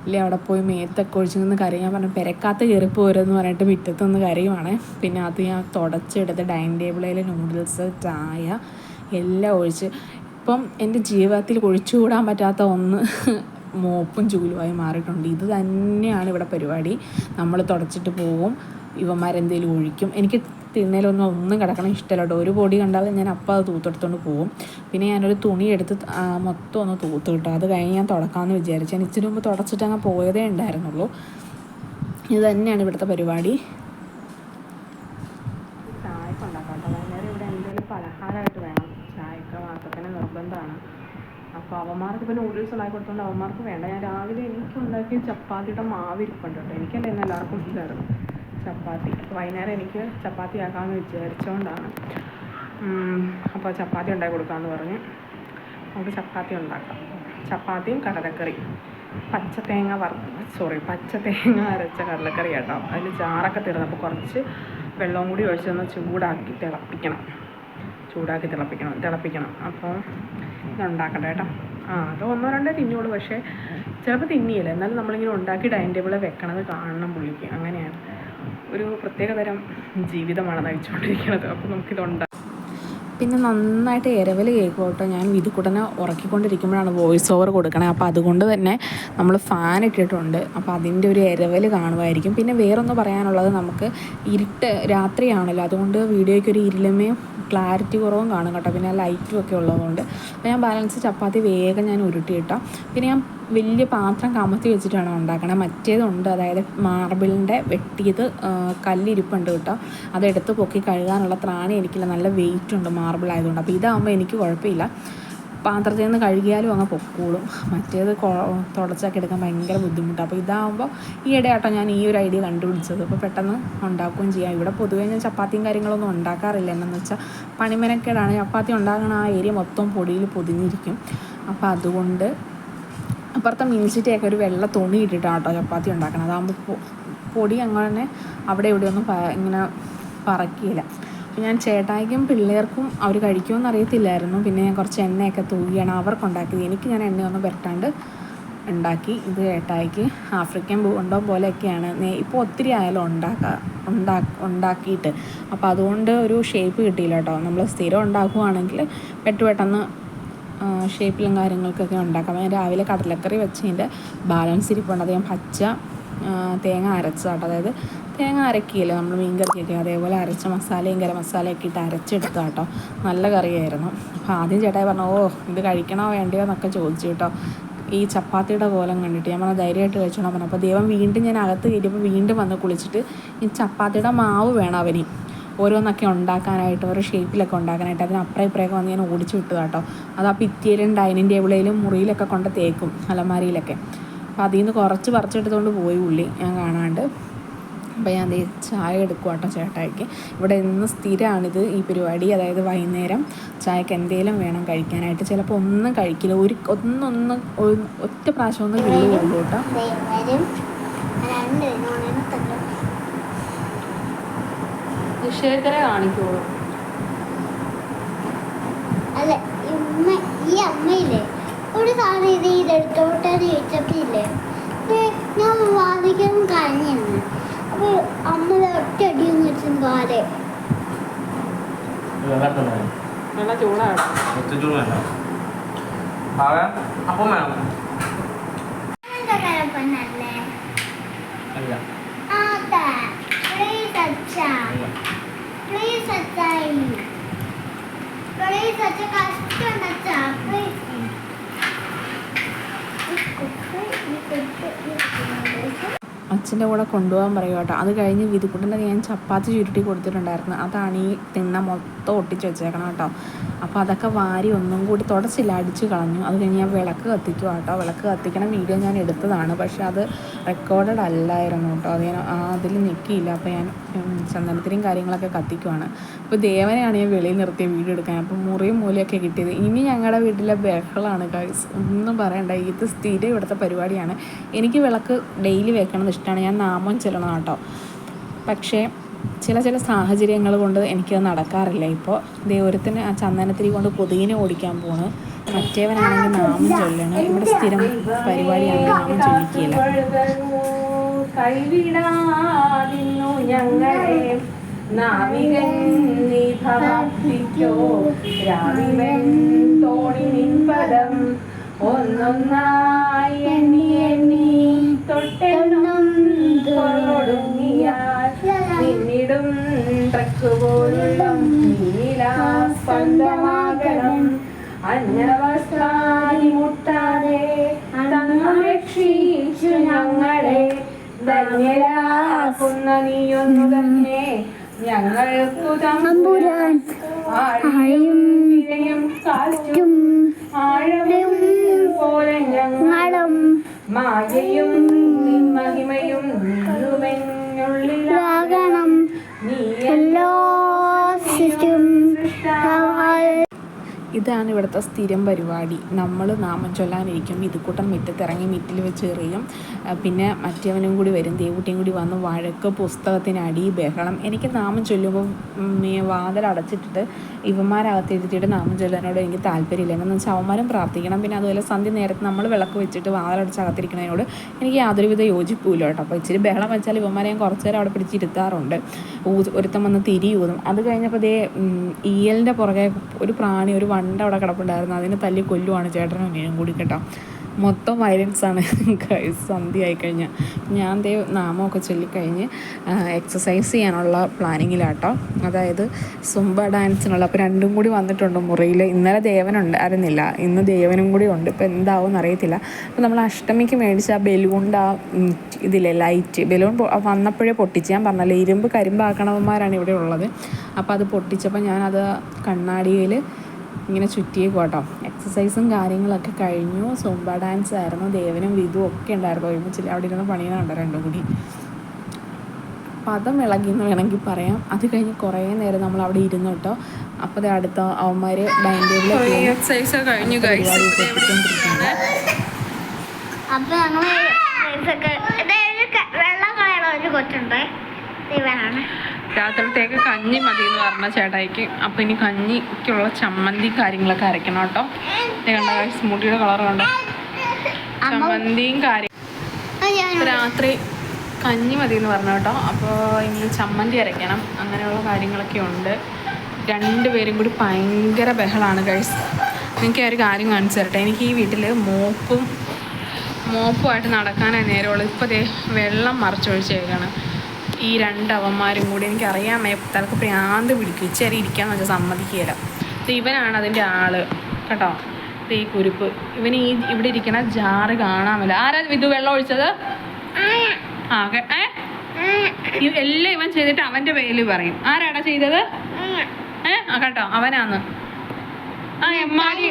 ഇല്ലേ അവിടെ പോയി മേത്തൊക്കെ ഒഴിച്ച് നിന്ന് കരയാൻ പറഞ്ഞു. പെരക്കാത്ത കയറിപ്പോരെന്ന് പറഞ്ഞിട്ട് മുറ്റത്തുനിന്ന് കരയുവാണേ. പിന്നെ അത് ഞാൻ തുടച്ചെടുത്ത് ഡൈനിങ് ടേബിളിൽ നൂഡിൽസ് ചായ എല്ലാം ഒഴിച്ച്. ഇപ്പം എൻ്റെ ജീവിതത്തിൽ ഒഴിച്ചുകൂടാൻ പറ്റാത്ത ഒന്ന് മോപ്പും ചൂലുമായി മാറിയിട്ടുണ്ട്. ഇത് തന്നെയാണ് ഇവിടെ പരിപാടി. നമ്മൾ തുടച്ചിട്ട് പോകും, ഇവന്മാരെന്തെങ്കിലും ഒഴിക്കും. എനിക്ക് ഒന്നും കിടക്കണം ഇഷ്ടമല്ലോ. ഒരു പൊടി കണ്ടാൽ ഞാൻ അപ്പം അത് തൂത്തെടുത്തുകൊണ്ട് പോകും. പിന്നെ ഞാനൊരു തുണി എടുത്ത് മൊത്തം ഒന്ന് തൂത്ത് കിട്ടും. അത് കഴിഞ്ഞ് ഞാൻ തുടക്കാമെന്ന് വിചാരിച്ചു. ഞാൻ ഇച്ചിരി മുമ്പ് തുടച്ചിട്ട് അങ്ങ് പോയതേ ഉണ്ടായിരുന്നുള്ളൂ. ഇത് തന്നെയാണ് ഇവിടുത്തെ പരിപാടി. ചായക്ക് ഉണ്ടാക്കാം കേട്ടോ. വൈകുന്നേരം ഇവിടെ എന്തെങ്കിലും പലഹാരമായിട്ട് വേണം. ചായക്ക് വാസത്തിന് നിർബന്ധമാണ്. അപ്പോൾ അവന്മാർക്ക് ഇപ്പോൾ നൂഡിൽസ് ഉണ്ടാക്കി കൊടുത്തുകൊണ്ട് അവന്മാർക്ക് വേണ്ട. ഞാൻ രാവിലെ എനിക്ക് ഉണ്ടാക്കിയ ചപ്പാത്തിയുടെ മാവിരിപ്പുണ്ട് കേട്ടോ. എനിക്കല്ല ഇന്ന് എല്ലാവർക്കും ഇല്ലായിരുന്നു ചപ്പാത്തി. അപ്പോൾ വൈകുന്നേരം എനിക്ക് ചപ്പാത്തി ആക്കാമെന്ന് വിചാരിച്ചുകൊണ്ടാണ്. അപ്പോൾ ചപ്പാത്തി ഉണ്ടാക്കി കൊടുക്കാമെന്ന് പറഞ്ഞ് നമുക്ക് ചപ്പാത്തി ഉണ്ടാക്കാം. ചപ്പാത്തിയും കടലക്കറി, പച്ചത്തേങ്ങ അരച്ച കടലക്കറി കേട്ടോ. അതിൽ ചാറൊക്കെ തീർന്നു. അപ്പോൾ കുറച്ച് വെള്ളവും കൂടി ഒഴിച്ചൊന്ന് ചൂടാക്കി തിളപ്പിക്കണം. അപ്പോൾ ഇതുണ്ടാക്കട്ടെ കേട്ടോ. അത് 1-2 തിന്നുള്ളൂ, പക്ഷേ ചിലപ്പോൾ തിന്നിയില്ല. എന്നാലും നമ്മളിങ്ങനെ ഉണ്ടാക്കി ഡൈനിങ് ടേബിളിൽ വെക്കണത് കാണണം പുള്ളിക്ക്. അങ്ങനെയാണ്, ഒരു പ്രത്യേകതരം ജീവിതമാണ് നയിച്ചുകൊണ്ടിരിക്കുന്നത്. അപ്പോൾ നമുക്കിതുണ്ടാക്കാം. പിന്നെ നന്നായിട്ട് ഇരവൽ കേൾക്കും കേട്ടോ. ഞാൻ വിധുക്കുട്ടനെ ഉറക്കിക്കൊണ്ടിരിക്കുമ്പോഴാണ് വോയിസ് ഓവർ കൊടുക്കണേ. അപ്പോൾ അതുകൊണ്ട് തന്നെ നമ്മൾ ഫാൻ ഇട്ടിട്ടുണ്ട്. അപ്പോൾ അതിൻ്റെ ഒരു ഇരവൽ കാണുമായിരിക്കും. പിന്നെ വേറൊന്ന് പറയാനുള്ളത്, നമുക്ക് രാത്രിയാണല്ലോ, അതുകൊണ്ട് വീഡിയോയ്ക്ക് ഒരു ഇരുളമയും ക്ലാരിറ്റി കുറവും കാണും കേട്ടോ. പിന്നെ ലൈറ്റും ഒക്കെ ഉള്ളതുകൊണ്ട്. അപ്പോൾ ഞാൻ ബാലൻസ് ചപ്പാത്തി വേഗം ഞാൻ ഉരുട്ടിയിട്ടോ. പിന്നെ ഞാൻ വലിയ പാത്രം കമത്തി വെച്ചിട്ടാണ് ഉണ്ടാക്കണത്. മറ്റേതുണ്ട്, അതായത് മാർബിളിൻ്റെ വെട്ടിയത് കല്ലിരിപ്പുണ്ട് കേട്ടോ. അതെടുത്ത് പൊക്കി കഴുകാനുള്ള ത്രാണി എനിക്കില്ല, നല്ല വെയിറ്റ് ഉണ്ട് മാർബിൾ ആയതുകൊണ്ട്. അപ്പോൾ ഇതാകുമ്പോൾ എനിക്ക് കുഴപ്പമില്ല. പാത്രത്തിൽ നിന്ന് കഴുകിയാലും അങ്ങ് പൊക്കോളും. മറ്റേത് തുടച്ചൊക്കെ എടുക്കാൻ ഭയങ്കര ബുദ്ധിമുട്ടാണ്. അപ്പോൾ ഇതാകുമ്പോൾ ഈയിടെ ആട്ടോ ഞാൻ ഈ ഒരു ഐഡിയ കണ്ടുപിടിച്ചത്. അപ്പോൾ പെട്ടെന്ന് ഉണ്ടാക്കുകയും ചെയ്യാം. ഇവിടെ പൊതുവേ ഞാൻ ചപ്പാത്തിയും കാര്യങ്ങളൊന്നും ഉണ്ടാക്കാറില്ല. എന്നു വെച്ചാൽ പണിമെനക്കേടാണ്. ചപ്പാത്തി ഉണ്ടാക്കണ ആ ഏരിയ മൊത്തം പൊടിയിൽ പൊതിഞ്ഞിരിക്കും. അപ്പോൾ അതുകൊണ്ട് അപ്പുറത്തെ മീൻസിറ്റിയൊക്കെ ഒരു വെള്ള തുണി ഇട്ടിട്ടാണ് കേട്ടോ ചപ്പാത്തി ഉണ്ടാക്കണം. അതാകുമ്പോൾ പൊടി അങ്ങനെ അവിടെ ഇവിടെയൊന്നും ഇങ്ങനെ പറക്കിയില്ല. അപ്പോൾ ഞാൻ ചേട്ടായിക്കും പിള്ളേർക്കും അവർ കഴിക്കുമെന്ന് അറിയത്തില്ലായിരുന്നു. പിന്നെ ഞാൻ കുറച്ച് എണ്ണയൊക്കെ തൂകിയാണ് അവർക്കുണ്ടാക്കിയത്. എനിക്ക് ഞാൻ എണ്ണയൊന്നും പുരട്ടാണ്ട് ഉണ്ടാക്കി. ഇത് ചേട്ടായിക്ക് ആഫ്രിക്കൻ ബോണ്ടോ പോലെയൊക്കെയാണ്. ഇപ്പോൾ ഒത്തിരി ആയാലും ഉണ്ടാക്കിയിട്ട്. അപ്പോൾ അതുകൊണ്ട് ഒരു ഷേപ്പ് കിട്ടിയില്ല കേട്ടോ. നമ്മൾ സ്ഥിരം ഉണ്ടാക്കുകയാണെങ്കിൽ പെട്ടെന്ന് ഷേപ്പിലും കാര്യങ്ങൾക്കൊക്കെ ഉണ്ടാക്കാം. ഞാൻ രാവിലെ കടലക്കറി വെച്ചതിൻ്റെ ബാലൻസ് ഇരിപ്പുണ്ട്. അത് ഞാൻ പച്ച തേങ്ങ അരച്ചതാട്ടോ. അതായത് തേങ്ങ അരക്കിയില്ലേ നമ്മൾ മീൻ കറിക്കൊക്കെ, അതേപോലെ അരച്ച മസാലയും ഗരം മസാലയൊക്കെ ഇട്ട് അരച്ചെടുത്ത കേട്ടോ. നല്ല കറിയായിരുന്നു. അപ്പോൾ ആദ്യം ചേട്ടായി പറഞ്ഞു, ഓ ഇത് കഴിക്കണോ വേണ്ടയോ എന്നൊക്കെ ചോദിച്ചു കേട്ടോ. ഈ ചപ്പാത്തിയുടെ കോലം കണ്ടിട്ട് ഞാൻ പറഞ്ഞാൽ ധൈര്യമായിട്ട് കഴിച്ചോളാൻ പറഞ്ഞു. അപ്പോൾ ദൈവം വീണ്ടും ഞാൻ അകത്ത് കയറ്റിയപ്പോൾ വീണ്ടും വന്ന് കുളിച്ചിട്ട് ഈ ചപ്പാത്തിയുടെ മാവ് വേണം അവന് ഓരോന്നൊക്കെ ഉണ്ടാക്കാനായിട്ട്, ഓരോ ഷേപ്പിലൊക്കെ ഉണ്ടാക്കാനായിട്ട്. അതിനപ്പുറം ഇപ്പുറമൊക്കെ വന്ന് ഞാൻ ഓടിച്ചു വിട്ടു കേട്ടോ. അത് ആ ഭിത്തിയിലും ഡൈനിങ് ടേബിളിലും മുറിയിലൊക്കെ കൊണ്ട് തേക്കും, അലമാരിയിലൊക്കെ. അപ്പോൾ അതിൽ നിന്ന് കുറച്ച് പറിച്ചെടുത്തുകൊണ്ട് പോയി ഉള്ളി ഞാൻ കാണാണ്ട്. അപ്പോൾ ഞാൻ ചായ എടുക്കും കേട്ടോ ചേട്ടായിക്ക്. ഇവിടെ ഇന്ന് സ്ഥിരമാണിത് ഈ പരിപാടി. അതായത് വൈകുന്നേരം ചായക്ക് എന്തെങ്കിലും വേണം കഴിക്കാനായിട്ട്. ചിലപ്പോൾ ഒന്നും കഴിക്കില്ല, ഒറ്റ പ്രാവശ്യം ഒന്നും കിള്ളുള്ളൂ കേട്ടോ. നിഷേധരെ കാണിക്കുള്ളൂ. അല്ല ഈ അമ്മയില്ലേ ഒരു സാധനം ഇതെടുത്തോട്ടെന്ന് ചോദിച്ചപ്പോഴില്ലേ ഞാൻ വാദിക്കാൻ കഴിഞ്ഞിരുന്നു. അപ്പൊ അമ്മ ഒറ്റയടിയും വെച്ചും കാലേ നല്ല ചൂടാണ്. അച്ഛൻ്റെ കൂടെ കൊണ്ടുപോകാൻ പറയും കേട്ടോ. അത് കഴിഞ്ഞ് വിധുക്കുട്ടൻ്റെ ഞാൻ ചപ്പാത്തി ചുരുട്ടി കൊടുത്തിട്ടുണ്ടായിരുന്നു. അതാണ് ഈ തിണ്ണ മൊത്തം ഒട്ടിച്ച് വെച്ചേക്കണം കേട്ടോ. അപ്പോൾ അതൊക്കെ വാരി ഒന്നും കൂടി തുടച്ചില്ല, അടിച്ച് കളഞ്ഞു. അത് കഴിഞ്ഞ് ഞാൻ വിളക്ക് കത്തിക്കുക കേട്ടോ. വിളക്ക് കത്തിക്കണം വീഡിയോ ഞാൻ എടുത്തതാണ്, പക്ഷേ അത് റെക്കോർഡഡ് അല്ലായിരുന്നു കേട്ടോ. അത് ഞാൻ അതിൽ നിൽക്കിയില്ല. അപ്പോൾ ഞാൻ ചന്ദനത്തിരിയും കാര്യങ്ങളൊക്കെ കത്തിക്കുവാണ്. അപ്പോൾ ദേവനെയാണ് ഞാൻ വെളിയിൽ നിർത്തിയ വീഡിയോ എടുക്കാൻ. അപ്പോൾ മുറിയും മൂലയൊക്കെ കിട്ടിയത്. ഇനി ഞങ്ങളുടെ വീട്ടിലെ ബഹളമാണ് ഗൈസ്, ഒന്നും പറയണ്ട. ഇത് സ്ഥിരം ഇവിടുത്തെ പരിപാടിയാണ്. എനിക്ക് വിളക്ക് ഡെയിലി വെക്കണത് ഇഷ്ടമാണ്. ഞാൻ നാമം ചെല്ലണം കേട്ടോ. പക്ഷേ ചില സാഹചര്യങ്ങൾ കൊണ്ട് എനിക്കത് നടക്കാറില്ല. ഇപ്പോൾ ദൈവത്തിന് ആ ചന്ദനത്തിരി കൊണ്ട് കൊതുകിനെ ഓടിക്കാൻ പോണ്. മറ്റേവനാണെങ്കിൽ നാമം ചൊല്ലണം. ഇവിടെ സ്ഥിരം പരിപാടിയാണ് നാമം ചൊല്ലിക്കില്ല. കൈവിടാതിന്നു ഞങ്ങളെ നാവികൻ നീ ഭക്തിക്കോ രാവിവൻ തോണി നിൻപദം ഒന്നൊന്നായി എണ്ണി എണ്ണി തൊട്ടെണ്ണം തൊടുങ്ങിയാൽ നിന്നിടും ട്രക്ക് പോലുള്ള നീലാസ്പന്ദമാകണം അന്യവസ്ത്രാദി മുട്ടാതെ രക്ഷിച്ചു ഞങ്ങളെ ധന്യരാക്കുന്ന നീയൊന്നു തന്നെ ഞങ്ങൾക്കു തമ്പുരാൻ ആഴയും കാറ്റും ആഴവും പോലെ ഞങ്ങളും മായയും മഹിമയും നിന്നുമെന്നുള്ളിലാകണം നീ എല്ലാ ഇതാണ് ഇവിടുത്തെ സ്ഥിരം പരിപാടി. നമ്മൾ നാമം ചൊല്ലാനിരിക്കും. ഇതുകൂട്ടം മുറ്റത്തിറങ്ങി മിറ്റിൽ വെച്ച് എറിയും. പിന്നെ മറ്റവനും കൂടി വരും, ദേവുട്ടിയും കൂടി വന്ന് വഴക്ക്, പുസ്തകത്തിനടി, ബഹളം. എനിക്ക് നാമം ചൊല്ലുമ്പോൾ വാതിൽ അടച്ചിട്ടിട്ട് ഇവന്മാരകത്തിരുത്തിയിട്ട് നാമം ചൊല്ലാനോട് എനിക്ക് താല്പര്യമില്ല. എന്ന് വെച്ചാൽ അവന്മാരും പ്രാർത്ഥിക്കണം. പിന്നെ അതുപോലെ സന്ധ്യ നേരത്ത് നമ്മൾ വിളക്ക് വെച്ചിട്ട് വാതിലടച്ച് അകത്തിരിക്കുന്നതിനോട് എനിക്ക് യാതൊരുവിധ യോജിപ്പുമില്ല കേട്ടോ. അപ്പോൾ ഇച്ചിരി ബഹളം വെച്ചാൽ ഇവന്മാരെ ഞാൻ കുറച്ച് നേരം അവിടെ പിടിച്ചിരുത്താറുണ്ട്. ഒരുത്തം വന്ന് തിരിയൂതും. അത് കഴിഞ്ഞപ്പോൾ ഈയലിൻ്റെ പുറകെ ഒരു പ്രാണി, ഒരു വണ്ട അവിടെ കിടപ്പുണ്ടായിരുന്നു. അതിനെ തല്ലി കൊല്ലുവാണ് ചേട്ടനും അനിയനും കൂടി കേട്ടോ. മൊത്തം വയലൻസാണ് സന്ധ്യ ആയിക്കഴിഞ്ഞാൽ. ഞാൻ നാമമൊക്കെ ചൊല്ലിക്കഴിഞ്ഞ് എക്സസൈസ് ചെയ്യാനുള്ള പ്ലാനിങ്ങിലാട്ടോ. അതായത് സുംബ ഡാൻസിനുള്ള. അപ്പോൾ രണ്ടും കൂടി വന്നിട്ടുണ്ട് മുറിയിൽ. ഇന്നലെ ദേവനുണ്ട് അറിയുന്നില്ല, ഇന്ന് ദേവനും കൂടി ഉണ്ട്. ഇപ്പോൾ എന്താവും അറിയത്തില്ല. അപ്പോൾ നമ്മൾ അഷ്ടമിക്ക് മേടിച്ച ആ ബലൂണിൻ്റെ ആ ഇതില്ലേ ലൈറ്റ് ബലൂൺ വന്നപ്പോഴേ പൊട്ടിച്ച്. ഞാൻ പറഞ്ഞല്ലോ ഇരുമ്പ് കരിമ്പാക്കണവന്മാരാണ് ഇവിടെ ഉള്ളത്. അപ്പോൾ അത് പൊട്ടിച്ചപ്പോൾ ഞാനത് കണ്ണാടിയിൽ ഇങ്ങനെ ചുറ്റിയേക്കും കേട്ടോ. എക്സസൈസും കാര്യങ്ങളൊക്കെ കഴിഞ്ഞു. സൂംബ ഡാൻസ് ആയിരുന്നു. ദേവനും വിധുവും ഒക്കെ ഉണ്ടായിരുന്നു ഒരുമിച്ചില്ല. അവിടെ ഇരുന്ന് പണിയുന്നുണ്ടോ രണ്ടും കൂടി. പദം ഇളകിയെന്ന് വേണമെങ്കിൽ പറയാം. അത് കഴിഞ്ഞ് കുറേ നേരം നമ്മൾ അവിടെ ഇരുന്നു കേട്ടോ. അപ്പോൾ അടുത്ത അവന്മാർ ഡൈനിങ് ടേബിളിൽ എക്സസൈസ് കഴിഞ്ഞു എത്തിക്കൊണ്ടിരിക്കുകയാണ്. അപ്പൊ ഞങ്ങൾ വെള്ളം കളയുള്ള ഒരു കൊച്ചുണ്ട്, ഇവനാണ്. രാത്രിത്തേക്ക് കഞ്ഞി മതി എന്ന് പറഞ്ഞ ചേട്ടായിക്ക്. അപ്പം ഇനി കഞ്ഞിക്കുള്ള ചമ്മന്തി കാര്യങ്ങളൊക്കെ അരയ്ക്കണം കേട്ടോ. കണ്ട മുടിയുടെ കളർ കണ്ടോ, ചമ്മന്തിയും കാര്യം. രാത്രി കഞ്ഞി മതി എന്ന് പറഞ്ഞു കേട്ടോ. അപ്പോൾ ഇനി ചമ്മന്തി അരയ്ക്കണം, അങ്ങനെയുള്ള കാര്യങ്ങളൊക്കെ ഉണ്ട്. രണ്ടുപേരും കൂടി ഭയങ്കര ബഹളമാണ് ഗൈസ്. എനിക്ക് ഒരു കാര്യം കാണിച്ചു തരട്ടെ. എനിക്ക് ഈ വീട്ടിൽ മോപ്പുമായിട്ട് നടക്കാനായി നേരമുള്ളൂ. ഇപ്പോൾ ദേ വെള്ളം മറിച്ചൊഴിച്ചേക്കാണ് ഈ രണ്ടവന്മാരും കൂടി. എനിക്കറിയാൻ തലക്ക് പ്രാന്ത് പിടിക്കും. ഇച്ചിരി ഇരിക്കാന്ന് വെച്ചാൽ സമ്മതിക്കുകയില്ല. ഇവനാണ് അതിൻ്റെ ആള് കേട്ടോ. ഈ കുരുപ്പ് ഇവന് ഇവിടെ ഇരിക്കണ ജാറ് കാണാമല്ലോ. ആരാ ഇത് വെള്ളം ഒഴിച്ചത്? എല്ലാം ഇവൻ ചെയ്തിട്ട് അവൻ്റെ പേരിൽ പറയും. ആരാടാ ചെയ്തത്? കേട്ടോ, അവനാന്ന്. എമ്മാടി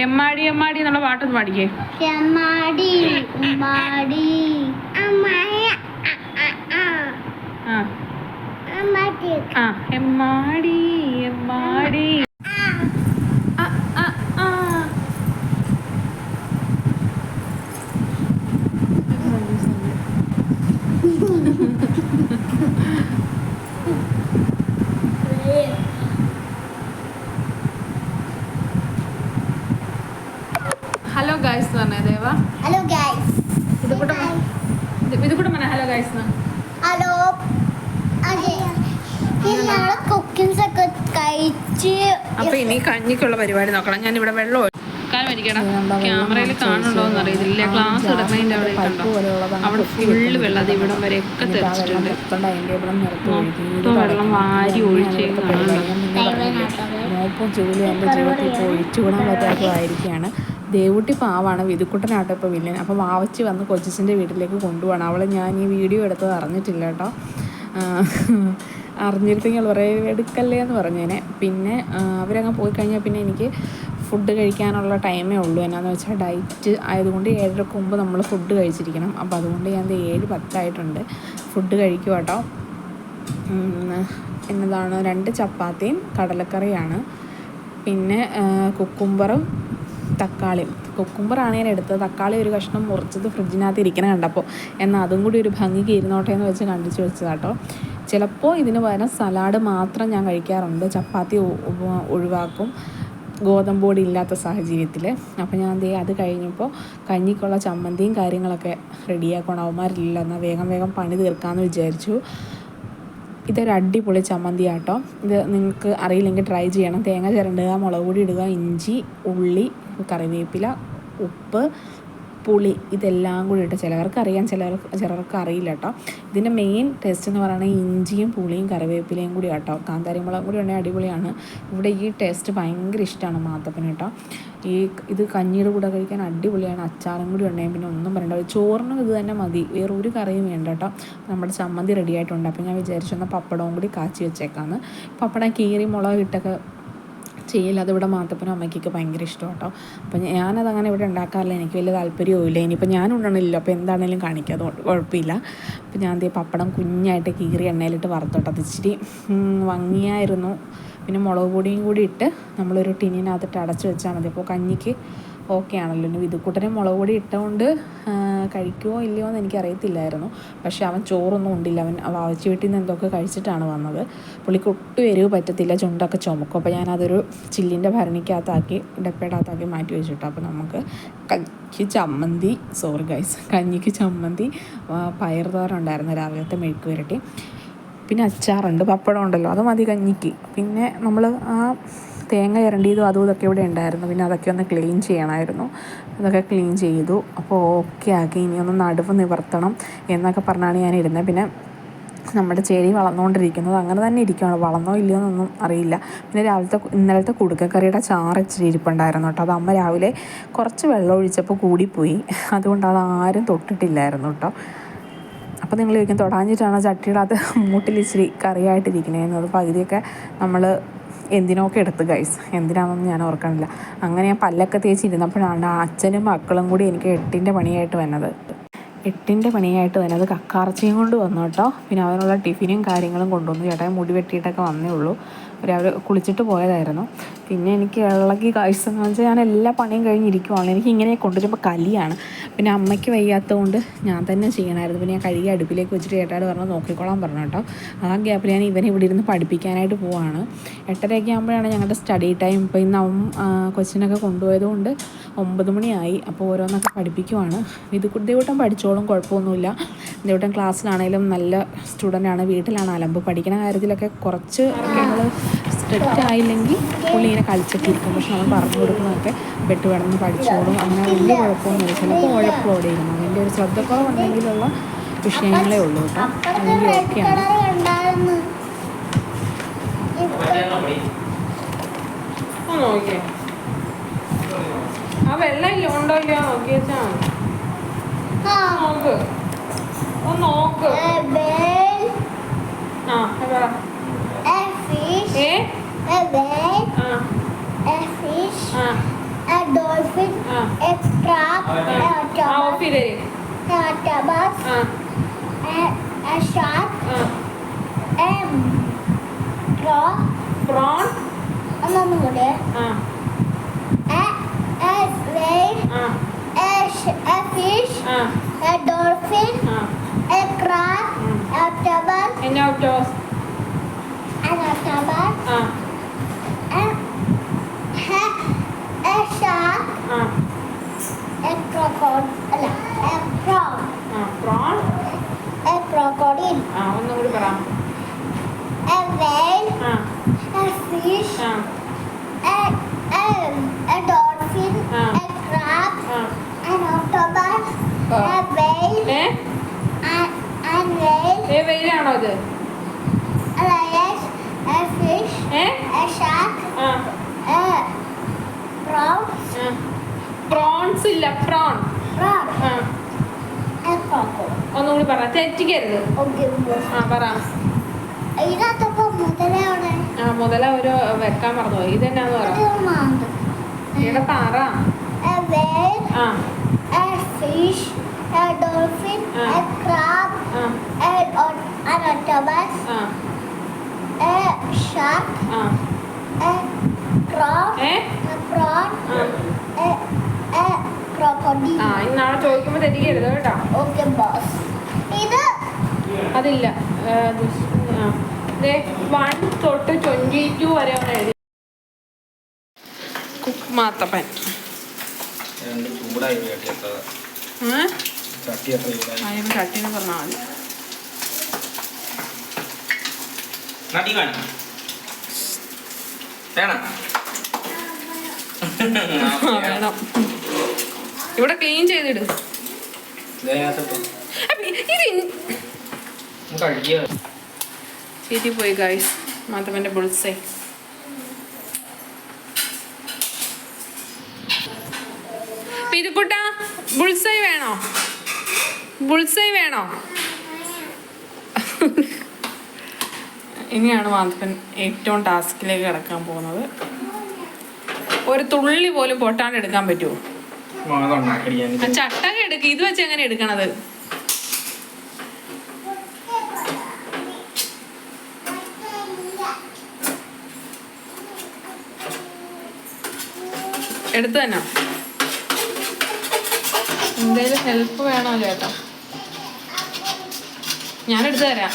എമ്മാടി എമ്മാടി എന്നുള്ള പാട്ടൊന്ന് പാടിക്കേ. എമ്മാടി എമ്മാടി ഹലോ ഗൈസ് എന്ന് പറഞ്ഞേ ദേവ. Hello guys. ഇത് കൂടെ പറഞ്ഞ ഹലോ ഗൈസ്. ഹലോ. കുക്കിംഗ്സ് ഒക്കെ കഴിച്ച് അപ്പൊ ഇനി കഞ്ഞിക്കുള്ള പരിപാടി നോക്കണം. ഞാൻ ഇവിടെ വെള്ളം ക്യാമറയിൽ കാണുന്നുണ്ടോന്ന് അറിയത്തില്ല. ക്ലാസ് എടുക്കുന്നതിന്റെ അവിടെ അവിടെ ഫുള്ള് വെള്ളം അത് ഇവിടം വരെയൊക്കെ തെറിച്ചിട്ടുണ്ട്. മൊത്തം വെള്ളം വാരി മോപ്പും ചൂലും എൻ്റെ ജീവിതത്തിൽ ഇപ്പോൾ ഒഴിച്ചുകൂടാൻ പറ്റാത്തതായിരിക്കുകയാണ്. ദേവുട്ടി പാവാണ്, വിധുക്കുട്ടനാട്ടോ ഇപ്പോൾ വില്ലൻ. അപ്പോൾ വാവച്ചി വന്ന് കൊച്ചിൻ്റെ വീട്ടിലേക്ക് കൊണ്ടുപോകണം. അവളെ ഞാൻ ഈ വീഡിയോ എടുത്തത് അറിഞ്ഞിട്ടില്ല കേട്ടോ. അറിഞ്ഞിരുന്നെങ്കിൽ പറയുക എടുക്കല്ലേ എന്ന് പറഞ്ഞേനെ. പിന്നെ അവരങ്ങ് പോയി കഴിഞ്ഞാൽ പിന്നെ എനിക്ക് ഫുഡ് കഴിക്കാനുള്ള ടൈമേ ഉള്ളൂ. എന്നാന്ന് വെച്ചാൽ ഡയറ്റ് ആയതുകൊണ്ട് 7:30 മുമ്പ് നമ്മൾ ഫുഡ് കഴിച്ചിരിക്കണം. അപ്പോൾ അതുകൊണ്ട് ഞാൻ 7:10 ഫുഡ് കഴിക്കും കേട്ടോ. എന്നതാണ് 2 ചപ്പാത്തിയും കടലക്കറിയാണ്. പിന്നെ കുക്കുംബറും തക്കാളിയും. കുക്കുംബറാണ് ഞാൻ എടുത്തത്. തക്കാളി ഒരു കഷ്ണം മുറിച്ചത് ഫ്രിഡ്ജിനകത്ത് ഇരിക്കണ കണ്ടപ്പോൾ എന്നാൽ അതും കൂടി ഒരു ഭംഗിക്ക് ഇരുന്നോട്ടെ എന്ന് വെച്ച് കണ്ടിച്ച് വെച്ചതാട്ടോ. ചിലപ്പോൾ ഇതിന് പകരം സലാഡ് മാത്രം ഞാൻ കഴിക്കാറുണ്ട്. ചപ്പാത്തി ഒഴിവാക്കും ഗോതമ്പ് പൊടി ഇല്ലാത്ത സാഹചര്യത്തിൽ. അപ്പോൾ ഞാൻ അത് കഴിഞ്ഞപ്പോൾ കഞ്ഞിക്കുള്ള ചമ്മന്തിയും കാര്യങ്ങളൊക്കെ റെഡിയാക്കണം. അവന്മാരില്ല, എന്നാൽ വേഗം പണി തീർക്കാമെന്ന് വിചാരിച്ചു. ഇതൊരു അടിപൊളി ചമ്മന്തി ആട്ടോ. ഇത് നിങ്ങൾക്ക് അറിയില്ലെങ്കിൽ ട്രൈ ചെയ്യണം. തേങ്ങ ചിരണ്ടുക, മുളക് പൊടി ഇടുക, ഇഞ്ചി, ഉള്ളി, കറിവേപ്പില, ഉപ്പ്, പുളി ഇതെല്ലാം കൂടി ഇട്ട് ചിലവർക്ക് അറിയാം, ചിലർക്ക് അറിയില്ല കേട്ടോ. ഇതിൻ്റെ മെയിൻ ടേസ്റ്റ് എന്ന് പറയുന്നത് ഇഞ്ചിയും പുളിയും കറിവേപ്പിലയും കൂടി കേട്ടോ. കാന്താരി മുളകും കൂടി ഉണ്ടെങ്കിൽ അടിപൊളിയാണ്. ഇവിടെ ഈ ടേസ്റ്റ് ഭയങ്കര ഇഷ്ടമാണ് മാത്തപ്പന് കേട്ടോ. ഇത് കഞ്ഞിയുടെ കൂടെ കഴിക്കാൻ അടിപൊളിയാണ്. അച്ചാറും കൂടി ഉണ്ടെങ്കിൽ പിന്നെ ഒന്നും പറയണ്ട. ചോറിനും ഇത് തന്നെ മതി, വേറെ ഒരു കറിയും വേണ്ട കേട്ടോ. നമ്മുടെ ചമ്മന്തി റെഡി ആയിട്ടുണ്ട്. അപ്പോൾ ഞാൻ വിചാരിച്ചൊന്ന് പപ്പടവും കൂടി കാച്ചി വെച്ചേക്കാന്ന്. പപ്പടം കീറി മുളക് ഇട്ടൊക്കെ ചെയ്യില്ല. അതിവിടെ മാത്തപ്പനും അമ്മയ്ക്കൊക്കെ ഭയങ്കര ഇഷ്ടം കേട്ടോ. അപ്പോൾ ഞാനതങ്ങനെ ഇവിടെ ഉണ്ടാക്കാറില്ല, എനിക്ക് വലിയ താല്പര്യവും ഇല്ല. ഇനിയിപ്പോൾ ഞാൻ ഉണ്ടണില്ല, അപ്പോൾ എന്താണെങ്കിലും കാണിക്കുക, അതുകൊണ്ട് കുഴപ്പമില്ല. അപ്പോൾ ഞാൻ പപ്പടം കുഞ്ഞായിട്ട് കീറി എണ്ണയിലിട്ട് വറുത്തോട്ടോ. അത് ഇച്ചിരി ഭംഗിയായിരുന്നു. പിന്നെ മുളക് പൊടിയും കൂടി ഇട്ട് നമ്മളൊരു ടിന്നിനകത്തിട്ട് അടച്ച് വെച്ചാൽ മതി. അപ്പോൾ കഞ്ഞിക്ക് ഓക്കെ ആണല്ലോ. ഇനി വിധുക്കുട്ടനെ മുളക് പൊടി ഇട്ടുകൊണ്ട് കഴിക്കുമോ ഇല്ലയോ എന്ന് എനിക്കറിയത്തില്ലായിരുന്നു. പക്ഷേ അവൻ ചോറൊന്നും ഉണ്ടില്ല. അവൻ വാവച്ചി വീട്ടിൽ നിന്ന് എന്തൊക്കെ കഴിച്ചിട്ടാണ് വന്നത്. പുള്ളിക്ക് ഒട്ടും എരിവ് പറ്റത്തില്ല, ചുണ്ടൊക്കെ ചുമക്കും. അപ്പോൾ ഞാനതൊരു ചില്ലിൻ്റെ ഭരണിക്കകത്താക്കി ഡപ്പയുടെ മാറ്റി വെച്ചിട്ടു. അപ്പോൾ നമുക്ക് കഞ്ഞിക്ക് ചമ്മന്തി പയറുതോരൻ ഉണ്ടായിരുന്നു, രാവിലത്തെ മെഴുക്ക് പുരട്ടി, പിന്നെ അച്ചാറുണ്ട്, പപ്പടം ഉണ്ടല്ലോ, അത് മതി കഞ്ഞിക്ക്. പിന്നെ നമ്മൾ ആ തേങ്ങ ചിരണ്ടിയതും അതും ഇതൊക്കെ ഇവിടെ ഉണ്ടായിരുന്നു. പിന്നെ അതൊക്കെ ഒന്ന് ക്ലീൻ ചെയ്യണമായിരുന്നു. അതൊക്കെ ക്ലീൻ ചെയ്തു. അപ്പോൾ ഓക്കെ ആക്കി. ഇനി ഒന്ന് നടുവ് നിവർത്തണം എന്നൊക്കെ പറഞ്ഞാണ് ഞാൻ ഇരുന്നത്. പിന്നെ നമ്മുടെ ചെടി വളർന്നുകൊണ്ടിരിക്കുന്നത് അങ്ങനെ തന്നെ ഇരിക്കുകയാണ്. വളർന്നോ ഇല്ലയോ എന്നൊന്നും അറിയില്ല. പിന്നെ ഇന്നലത്തെ കുടുക്കക്കറിയുടെ ചാറ് ഇച്ചിരി ഇരിപ്പുണ്ടായിരുന്നു കേട്ടോ. അത് അമ്മ രാവിലെ കുറച്ച് വെള്ളം ഒഴിച്ചപ്പോൾ കൂടിപ്പോയി. അതുകൊണ്ട് അത് ആരും തൊട്ടിട്ടില്ലായിരുന്നു കേട്ടോ. അപ്പോൾ നിങ്ങൾ ചോദിക്കും തൊടാഞ്ഞിട്ടാണ് ചട്ടിയുടെ അത് മൂട്ടിൽ ഇച്ചിരി കറിയായിട്ടിരിക്കണേന്ന്. അത് പകുതിയൊക്കെ നമ്മൾ എന്തിനൊക്കെ എടുത്ത് ഗൈസ്, എന്തിനാണെന്നൊന്നും ഞാൻ ഓർക്കണില്ല. അങ്ങനെ ഞാൻ പല്ലൊക്കെ തേച്ചിരുന്നപ്പോഴാണ് അച്ഛനും മക്കളും കൂടി എനിക്ക് 8ൻ്റെ പണിയായിട്ട് വന്നത് കക്കാർച്ചയും കൊണ്ട് വന്നു കേട്ടോ. പിന്നെ അതിനുള്ള ടിഫിനും കാര്യങ്ങളും കൊണ്ടുവന്നു. ചേട്ടായി മുടി വെട്ടിയിട്ടൊക്കെ വന്നേ ഉള്ളൂ. അവർ കുളിച്ചിട്ട് പോയതായിരുന്നു. പിന്നെ എനിക്ക് ഇളകി കാഴ്ച എന്ന് വെച്ചാൽ ഞാൻ എല്ലാ പണിയും കഴിഞ്ഞിരിക്കുവാണ്. എനിക്ക് ഇങ്ങനെ കൊണ്ടുവരുമ്പോൾ കലിയാണ്. പിന്നെ അമ്മയ്ക്ക് വയ്യാത്തതുകൊണ്ട് ഞാൻ തന്നെ ചെയ്യണമായിരുന്നു. പിന്നെ ഞാൻ കഴുകി അടുപ്പിലേക്ക് വെച്ചിട്ട് ചേട്ടായിട്ട് പറഞ്ഞു നോക്കിക്കോളാൻ പറഞ്ഞു കേട്ടോ. ആ ഗ്യാപ്പിൽ ഞാൻ ഇവനെ ഇവിടെ ഇരുന്ന് പഠിപ്പിക്കാനായിട്ട് പോവാണ്. 8:30 ആകുമ്പോഴാണ് ഞങ്ങളുടെ സ്റ്റഡി ടൈം. ഇപ്പോൾ ഇന്ന് കൊച്ചിനൊക്കെ കൊണ്ടുപോയതുകൊണ്ട് 9 മണിയായി. അപ്പോൾ ഓരോന്നൊക്കെ പഠിപ്പിക്കുവാണ്. ഇത് ദേവട്ടം പഠിച്ചോളും, കുഴപ്പമൊന്നുമില്ല. ദേവട്ടം ക്ലാസ്സിലാണെങ്കിലും നല്ല സ്റ്റുഡൻ്റാണ്. വീട്ടിലാണ് അലമ്പ്. പഠിക്കുന്ന കാര്യത്തിലൊക്കെ കുറച്ച് നമ്മൾ സ്ട്രിക്റ്റ് ആയില്ലെങ്കിൽ പുള്ളി ഇങ്ങനെ കളിച്ചൊക്കെ ഇരിക്കും. പക്ഷെ നമ്മൾ പറഞ്ഞു കൊടുക്കുന്നതൊക്കെ വെട്ട് കിടന്ന് പഠിച്ചോളും. അങ്ങനെ വലിയ കുഴപ്പമൊന്നുമില്ല. ചിലപ്പോൾ ഉഴപ്പോടെ ഇരുന്നു. അതിൻ്റെ ഒരു ശ്രദ്ധക്കുറവുണ്ടെങ്കിലുള്ള വിഷയങ്ങളേ ഉള്ളൂ കേട്ടോ. അല്ലെങ്കിൽ ഓക്കെയാണ്. നോക്കിയേ ആ വെള്ളം ഇല്ല ഉണ്ടോ ഇല്ല നോക്കി വെച്ചാ നോക്ക് നോക്ക്. A dolphin, a crab, a octopus, a shark, a prawn, a whale, a fish, a dolphin, a crab, a octopus, an octopus, a shark, a crocodile, a prawn, prawn, a crocodile, ഒന്നും കൂടി പറ. a whale, a fish, a dolphin, a crab, an octopus, a whale, a whale, വെയിലാണോ ഇത്? a fish, a shark, a prawn, prawns ഇല്ല prawn. a crocodile. ഒന്നും കൂടി പറ, തെറ്റിക്കരുത്. പറ. ഇതിനകത്തപ്പോ മുതലവിടെ മുതല ഒരു വെക്കാൻ മറന്നുപോയി. ഇതെന്നാന്ന് പറ. ഇവിടെ പറ. a whale, a fish, a dolphin, a crab, an octopus, a shark, a prawn, a crocodile. ഇന്നാളെ ചോദിക്കുമ്പോ തെറ്റിക്കരുത് കേട്ടോ. Okay boss. ഇത് അതില്ല. 1 തൊട്ട് 22 വരെ ഒന്ന് എഴുതി. കുക്ക് മാത്തപ്പൻ. ചട്ടിന്ന് പറഞ്ഞാൽ മതി. വേണം. ഇവിടെ ക്ലീൻ ചെയ്തിട്. ചീറ്റി പോയി ഗൈസ് മാത്തപ്പൻ്റെ ബുൾസൈ. പിതുക്കുട്ട ബുൾസൈ വേണോ? ബുൾസൈ വേണോ? ഇനിയാണ് മാത്തപ്പൻ ഏറ്റവും ടാസ്കിലേക്ക് കിടക്കാൻ പോകുന്നത്. ഒരു തുള്ളി പോലും പൊട്ടാണ്ട് എടുക്കാൻ പറ്റുമോ? ചട്ടക എടുക്കുക. ഇത് വെച്ച് എങ്ങനെ എടുക്കണത്? എടുത്തു തന്നെ. എന്തായാലും ഹെൽപ്പ് വേണോ ചേട്ടാ? ഞാൻ എടുത്തു തരാം.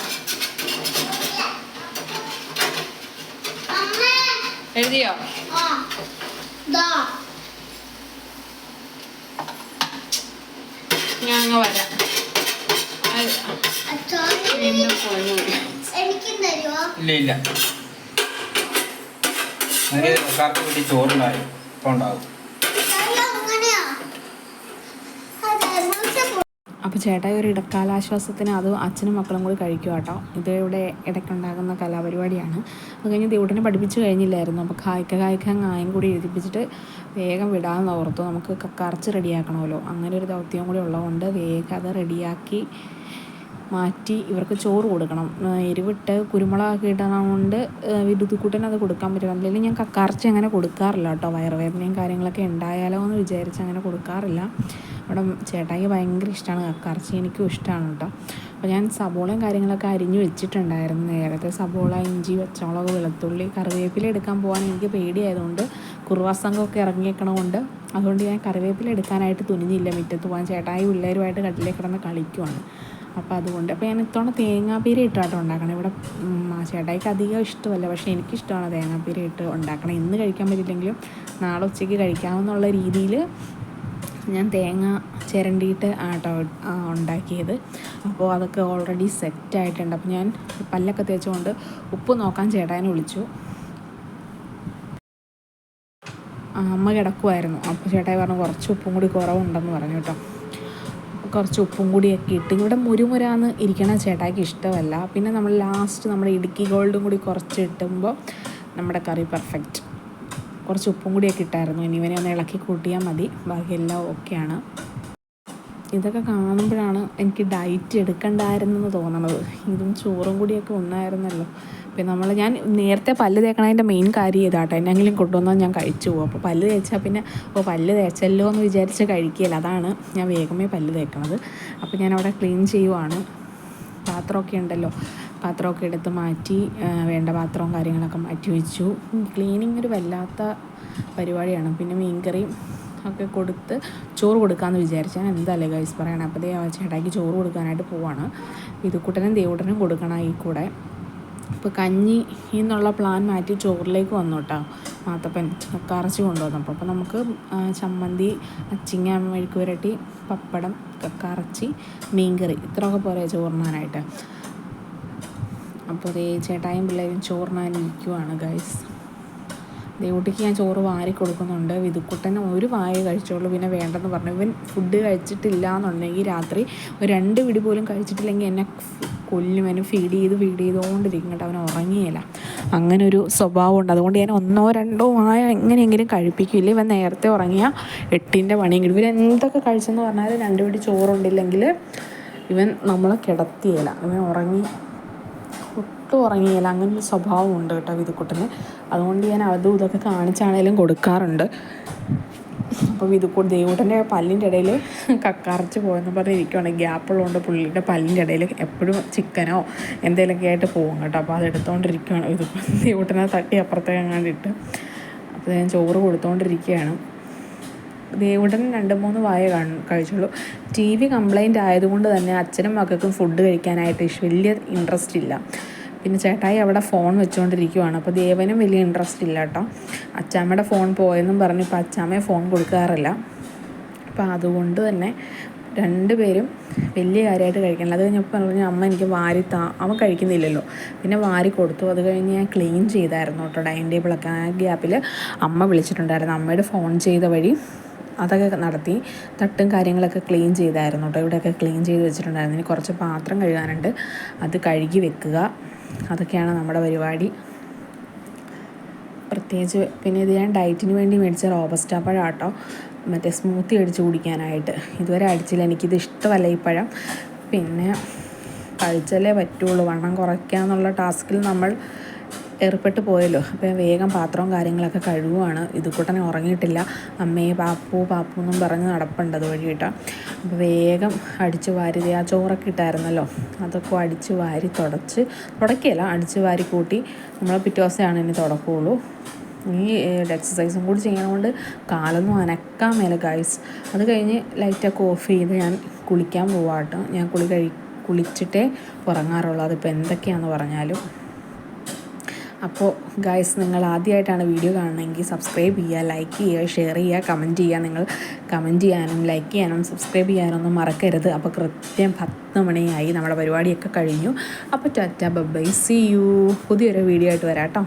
എഴുതിയോ? ഞാൻ അങ്ങ് വരാം. ഇല്ല ചോറുണ്ടായി ഇപ്പൊ ഉണ്ടാവും. അപ്പോൾ ചേട്ടായി ഒരു ഇടക്കാലാശ്വാസത്തിന് അത് അച്ഛനും മക്കളും കൂടി കഴിക്കുക കേട്ടോ. ഇത് ഇവിടെ ഇടയ്ക്കുണ്ടാകുന്ന കലാപരിപാടിയാണ്. അത് കഴിഞ്ഞ് ദേവൂട്ടനെ പഠിപ്പിച്ച് കഴിഞ്ഞില്ലായിരുന്നു. അപ്പോൾ കായ്ക്ക ങ്ങായും കൂടി എഴുതിപ്പിച്ചിട്ട് വേഗം വിടാമെന്ന് ഓർത്തു. നമുക്ക് കക്കറച്ച് റെഡിയാക്കണമല്ലോ. അങ്ങനെ ഒരു ദൗത്യം കൂടി ഉള്ളതുകൊണ്ട് വേഗം അത് റെഡിയാക്കി മാറ്റി ഇവർക്ക് ചോറ് കൊടുക്കണം. എരിവിട്ട് കുരുമുളകൊക്കെ ഇടുന്നതുകൊണ്ട് വിദ്യുത്കൂട്ടന് അത് കൊടുക്കാൻ പറ്റില്ല. അല്ലെങ്കിൽ ഞാൻ കക്കയിറച്ചി അങ്ങനെ കൊടുക്കാറില്ല കേട്ടോ. വയറുവേദനയും കാര്യങ്ങളൊക്കെ ഉണ്ടായാലോ എന്ന് വിചാരിച്ച് അങ്ങനെ കൊടുക്കാറില്ല. ഇവിടെ ചേട്ടായിക്ക് ഭയങ്കര ഇഷ്ടമാണ് കക്കയിറച്ചി, എനിക്കും ഇഷ്ടമാണ് കേട്ടോ. അപ്പോൾ ഞാൻ സബോളയും കാര്യങ്ങളൊക്കെ അരിഞ്ഞ് വെച്ചിട്ടുണ്ടായിരുന്നു നേരത്തെ. സബോള, ഇഞ്ചി, പച്ചമുളക്, വെളുത്തുള്ളി, കറിവേപ്പില എടുക്കാൻ പോകാൻ എനിക്ക് പേടിയായതുകൊണ്ട് കുറുവാ സംഘമൊക്കെ ഇറങ്ങിയേക്കണതുകൊണ്ട് അതുകൊണ്ട് ഞാൻ കറിവേപ്പില എടുക്കാനായിട്ട് തുനിഞ്ഞില്ല മുറ്റത്ത് പോകാൻ. ചേട്ടായി പിള്ളേരുമായിട്ട് കട്ടിലേ കിടന്ന് കളിക്കുവാണ്. അപ്പോൾ അതുകൊണ്ട് അപ്പോൾ ഞാൻ ഇത്തവണ തേങ്ങാപ്പീര ഇട്ടാട്ടോ ഉണ്ടാക്കണം. ഇവിടെ ചേട്ടായിക്ക് അധികം ഇഷ്ടമല്ല, പക്ഷേ എനിക്കിഷ്ടമാണ് തേങ്ങാപ്പീര ഇട്ട് ഉണ്ടാക്കണം. ഇന്ന് കഴിക്കാൻ പറ്റില്ലെങ്കിലും നാളെ ഉച്ചയ്ക്ക് കഴിക്കാമെന്നുള്ള രീതിയിൽ ഞാൻ തേങ്ങ ചിരണ്ടിയിട്ട് ആട്ടോ ഉണ്ടാക്കിയത്. അപ്പോൾ അതൊക്കെ ഓൾറെഡി സെറ്റായിട്ടുണ്ട്. അപ്പോൾ ഞാൻ പല്ലൊക്കെ തേച്ചുകൊണ്ട് ഉപ്പ് നോക്കാൻ ചേട്ടായിനെ വിളിച്ചു. അമ്മ കിടക്കുമായിരുന്നു. അപ്പോൾ ചേട്ടായി പറഞ്ഞു കുറച്ച് ഉപ്പും കൂടി കുറവുണ്ടെന്ന് പറഞ്ഞു കേട്ടോ. കുറച്ച് ഉപ്പും കൂടിയൊക്കെ ഇട്ട് ഇവിടെ മുരുമുരാന്ന് ഇരിക്കണ ചേട്ടായിക്ക് ഇഷ്ടമല്ല. പിന്നെ നമ്മൾ ലാസ്റ്റ് നമ്മുടെ ഇടുക്കി ഗോൾഡും കൂടി കുറച്ച് ഇട്ടുമ്പോൾ നമ്മുടെ കറി പെർഫെക്റ്റ്. കുറച്ച് ഉപ്പും കൂടിയൊക്കെ ഇട്ടായിരുന്നു. ഇനി ഇവനെ ഒന്ന് ഇളക്കി കൂട്ടിയാൽ മതി, ബാക്കിയെല്ലാം ഓക്കെയാണ്. ഇതൊക്കെ കാണുമ്പോഴാണ് എനിക്ക് ഡയറ്റ് എടുക്കണ്ടായിരുന്നെന്ന് തോന്നണത്. ഇതും ചോറും കൂടിയൊക്കെ ഒന്നായിരുന്നല്ലോ. പിന്നെ ഞാൻ നേരത്തെ പല്ല് തേക്കണതിൻ്റെ മെയിൻ കാര്യം ഇതാട്ടോ. എന്നെങ്കിലും കൊണ്ടുവന്നാൽ ഞാൻ കഴിച്ചു പോകും. അപ്പോൾ പല്ല് തേച്ചാൽ പിന്നെ പല്ല് തേച്ചല്ലോ എന്ന് വിചാരിച്ച് കഴിക്കില്ല. അതാണ് ഞാൻ വേഗമേ പല്ല് തേക്കണത്. അപ്പോൾ ഞാനവിടെ ക്ലീൻ ചെയ്യുവാണ്. പാത്രമൊക്കെ ഉണ്ടല്ലോ, പാത്രമൊക്കെ എടുത്ത് മാറ്റി വേണ്ട പാത്രവും കാര്യങ്ങളൊക്കെ മാറ്റി വെച്ചു. ക്ലീനിങ് ഒരു വല്ലാത്ത പരിപാടിയാണ്. പിന്നെ മീൻകറിയും ഒക്കെ കൊടുത്ത് ചോറ് കൊടുക്കാമെന്ന് വിചാരിച്ചാൽ എന്തായാലും ഗൈസ് പറയണം. അപ്പോൾ ചേട്ടായിക്ക് ചോറ് കൊടുക്കാനായിട്ട് പോവാണ്. വിദ്യുക്കൂട്ടനും ദേവൂട്ടനും കൊടുക്കണം ഈ കൂടെ. ഇപ്പോൾ കഞ്ഞി എന്നുള്ള പ്ലാൻ മാറ്റി ചോറിലേക്ക് വന്നു കേട്ടോ. മാത്തപ്പൻ കക്കയിറച്ചി കൊണ്ടുവന്നപ്പോൾ അപ്പോൾ നമുക്ക് ചമ്മന്തി, അച്ചിങ്ങ, മെഴുക്ക് പുരട്ടി, പപ്പടം, കക്കയിറച്ചി, മീൻകറി ഇത്രയൊക്കെ പോരെ ചോറിനാനായിട്ട്. അപ്പോൾ ചേട്ടായും പിള്ളേരും ചോറിനാനിരിക്കുവാണ് ഗൈസ്. ദേവൂട്ടിക്ക് ഞാൻ ചോറ് വാരി കൊടുക്കുന്നുണ്ട്. വിതുക്കുട്ടന് ഒരു വായ കഴിച്ചോളൂ, പിന്നെ വേണ്ടെന്ന് പറഞ്ഞു. ഇവൻ ഫുഡ് കഴിച്ചിട്ടില്ല എന്നുണ്ടെങ്കിൽ രാത്രി ഒരു 2 പിടി പോലും കഴിച്ചിട്ടില്ലെങ്കിൽ എന്നെ കൊല്ലും. അവന് ഫീഡ് ചെയ്തുകൊണ്ടിരിക്കും കേട്ടോ. അവൻ ഉറങ്ങിയില്ല, അങ്ങനെ ഒരു സ്വഭാവമുണ്ട്. അതുകൊണ്ട് ഞാൻ 1 or 2 വായ എങ്ങനെയെങ്കിലും കഴിപ്പിക്കില്ല. ഇവൻ നേരത്തെ ഉറങ്ങിയാൽ 8ൻ്റെ പണിയും കിട്ടും. ഇവൻ എന്തൊക്കെ കഴിച്ചെന്ന് പറഞ്ഞാൽ 2 പിടി ചോറുണ്ടില്ലെങ്കിൽ ഇവൻ നമ്മളെ കിടത്തിയില്ല. ഇവൻ ഒട്ടും ഉറങ്ങിയില്ല. അങ്ങനെ ഒരു സ്വഭാവമുണ്ട് കേട്ടോ വിതുക്കുട്ടന്. അതുകൊണ്ട് ഞാൻ അതും ഇതൊക്കെ കാണിച്ചാണേലും കൊടുക്കാറുണ്ട്. അപ്പോൾ ദേവൂട്ടൻ്റെ പല്ലിൻ്റെ ഇടയിൽ കക്കയിറച്ചി പോയെന്ന് പറഞ്ഞിരിക്കുകയാണ്. ഗ്യാപ്പുള്ളതുകൊണ്ട് പുള്ളിയുടെ പല്ലിൻ്റെ ഇടയിൽ എപ്പോഴും ചിക്കനോ എന്തെങ്കിലുമൊക്കെ ആയിട്ട് പോകും കേട്ടോ. അപ്പോൾ അതെടുത്തുകൊണ്ടിരിക്കുകയാണ്. ദേവൂട്ടനെ തട്ടി അപ്പുറത്തേക്ക് അങ്ങാണ്ടിട്ട്. അപ്പോൾ ഞാൻ ചോറ് കൊടുത്തുകൊണ്ടിരിക്കുകയാണ്. ദേവൂട്ടൻ 2-3 വായ കഴിച്ചുള്ളൂ. TV കംപ്ലൈൻറ്റ് ആയതുകൊണ്ട് തന്നെ അച്ഛനും മക്കൾക്കും ഫുഡ് കഴിക്കാനായിട്ട് വലിയ ഇൻട്രസ്റ്റ് ഇല്ല. പിന്നെ ചേട്ടായി അവിടെ ഫോൺ വെച്ചുകൊണ്ടിരിക്കുവാണ്. അപ്പോൾ ദേവനും വലിയ ഇൻട്രസ്റ്റ് ഇല്ല കേട്ടോ. അച്ചാമ്മയുടെ ഫോൺ പോയെന്നും പറഞ്ഞ് ഇപ്പോൾ അച്ചാമ്മയെ ഫോൺ കൊടുക്കാറില്ല. അപ്പോൾ അതുകൊണ്ട് തന്നെ 2 പേരും വലിയ കാര്യമായിട്ട് കഴിക്കണില്ല. അത് കഴിഞ്ഞപ്പോൾ പറഞ്ഞു അമ്മ എനിക്ക് അവൻ കഴിക്കുന്നില്ലല്ലോ, പിന്നെ വാരി കൊടുത്തു. അത് കഴിഞ്ഞ് ഞാൻ ക്ലീൻ ചെയ്തായിരുന്നു കേട്ടോ ഡൈനിങ് ടേബിളൊക്കെ. ആ ഗ്യാപ്പിൽ അമ്മ വിളിച്ചിട്ടുണ്ടായിരുന്നു. അമ്മയുടെ ഫോൺ ചെയ്ത വഴി അതൊക്കെ നടത്തി തട്ടും കാര്യങ്ങളൊക്കെ ക്ലീൻ ചെയ്തായിരുന്നു കേട്ടോ. ഇവിടെയൊക്കെ ക്ലീൻ ചെയ്ത് വെച്ചിട്ടുണ്ടായിരുന്നു. ഇനി കുറച്ച് പാത്രം കഴുകാനുണ്ട്, അത് കഴുകി വെക്കുക. അതൊക്കെയാണ് നമ്മുടെ പരിപാടി. പ്രത്യേകിച്ച് പിന്നെ ഇത് ഞാൻ ഡയറ്റിന് വേണ്ടി മേടിച്ച റോബസ്റ്റ പഴം കേട്ടോ. മറ്റേ സ്മൂത്തി അടിച്ച് കുടിക്കാനായിട്ട്. ഇതുവരെ അടിച്ചില്ല, എനിക്കിത് ഇഷ്ടമല്ല ഈ പഴം. പിന്നെ കഴിച്ചാലേ പറ്റുള്ളൂ. വണ്ണം കുറയ്ക്കാന്നുള്ള ടാസ്കിൽ നമ്മൾ ഏർപ്പെട്ട് പോയല്ലോ. അപ്പോൾ വേഗം പാത്രവും കാര്യങ്ങളൊക്കെ കഴുകുവാണ്. ഇതുകൂട്ടനെ ഉറങ്ങിയിട്ടില്ല. അമ്മയെ പാപ്പു എന്നും പറഞ്ഞ് നടപ്പുണ്ട് അതുവഴി കേട്ടോ. അപ്പോൾ വേഗം അടിച്ച് വാരി ആ ചോറൊക്കെ ഇട്ടായിരുന്നല്ലോ, അതൊക്കെ അടിച്ച് വാരി തുടക്കുകയല്ല, അടിച്ച് വാരി കൂട്ടി നമ്മൾ പിറ്റേ ദിവസമാണ് ഇനി തുടക്കുകയുള്ളൂ. ഈ എക്സസൈസും കൂടി ചെയ്യണതുകൊണ്ട് കാലൊന്നും അനക്കാൻ മേലെ ഗൈസ്. അത് കഴിഞ്ഞ് ലൈറ്റൊക്കെ ഓഫ് ചെയ്ത് ഞാൻ കുളിക്കാൻ പോവാട്ടോ. ഞാൻ കുളിച്ചിട്ടേ ഉറങ്ങാറുള്ളൂ, അതിപ്പോൾ എന്തൊക്കെയാണെന്ന് പറഞ്ഞാലും. അപ്പോൾ ഗൈസ്, നിങ്ങൾ ആദ്യമായിട്ടാണ് വീഡിയോ കാണണമെങ്കിൽ സബ്സ്ക്രൈബ് ചെയ്യുക, ലൈക്ക് ചെയ്യുക, ഷെയർ ചെയ്യുക, കമൻറ്റ് ചെയ്യുക. നിങ്ങൾ കമൻറ്റ് ചെയ്യാനും ലൈക്ക് ചെയ്യാനും സബ്സ്ക്രൈബ് ചെയ്യാനൊന്നും മറക്കരുത്. അപ്പോൾ കൃത്യം 10 മണിയായി, നമ്മുടെ പരിപാടിയൊക്കെ കഴിഞ്ഞു. അപ്പോൾ ടാറ്റ ബൈ, സീ യു. പുതിയൊരു വീഡിയോ ആയിട്ട് വരാം കേട്ടോ.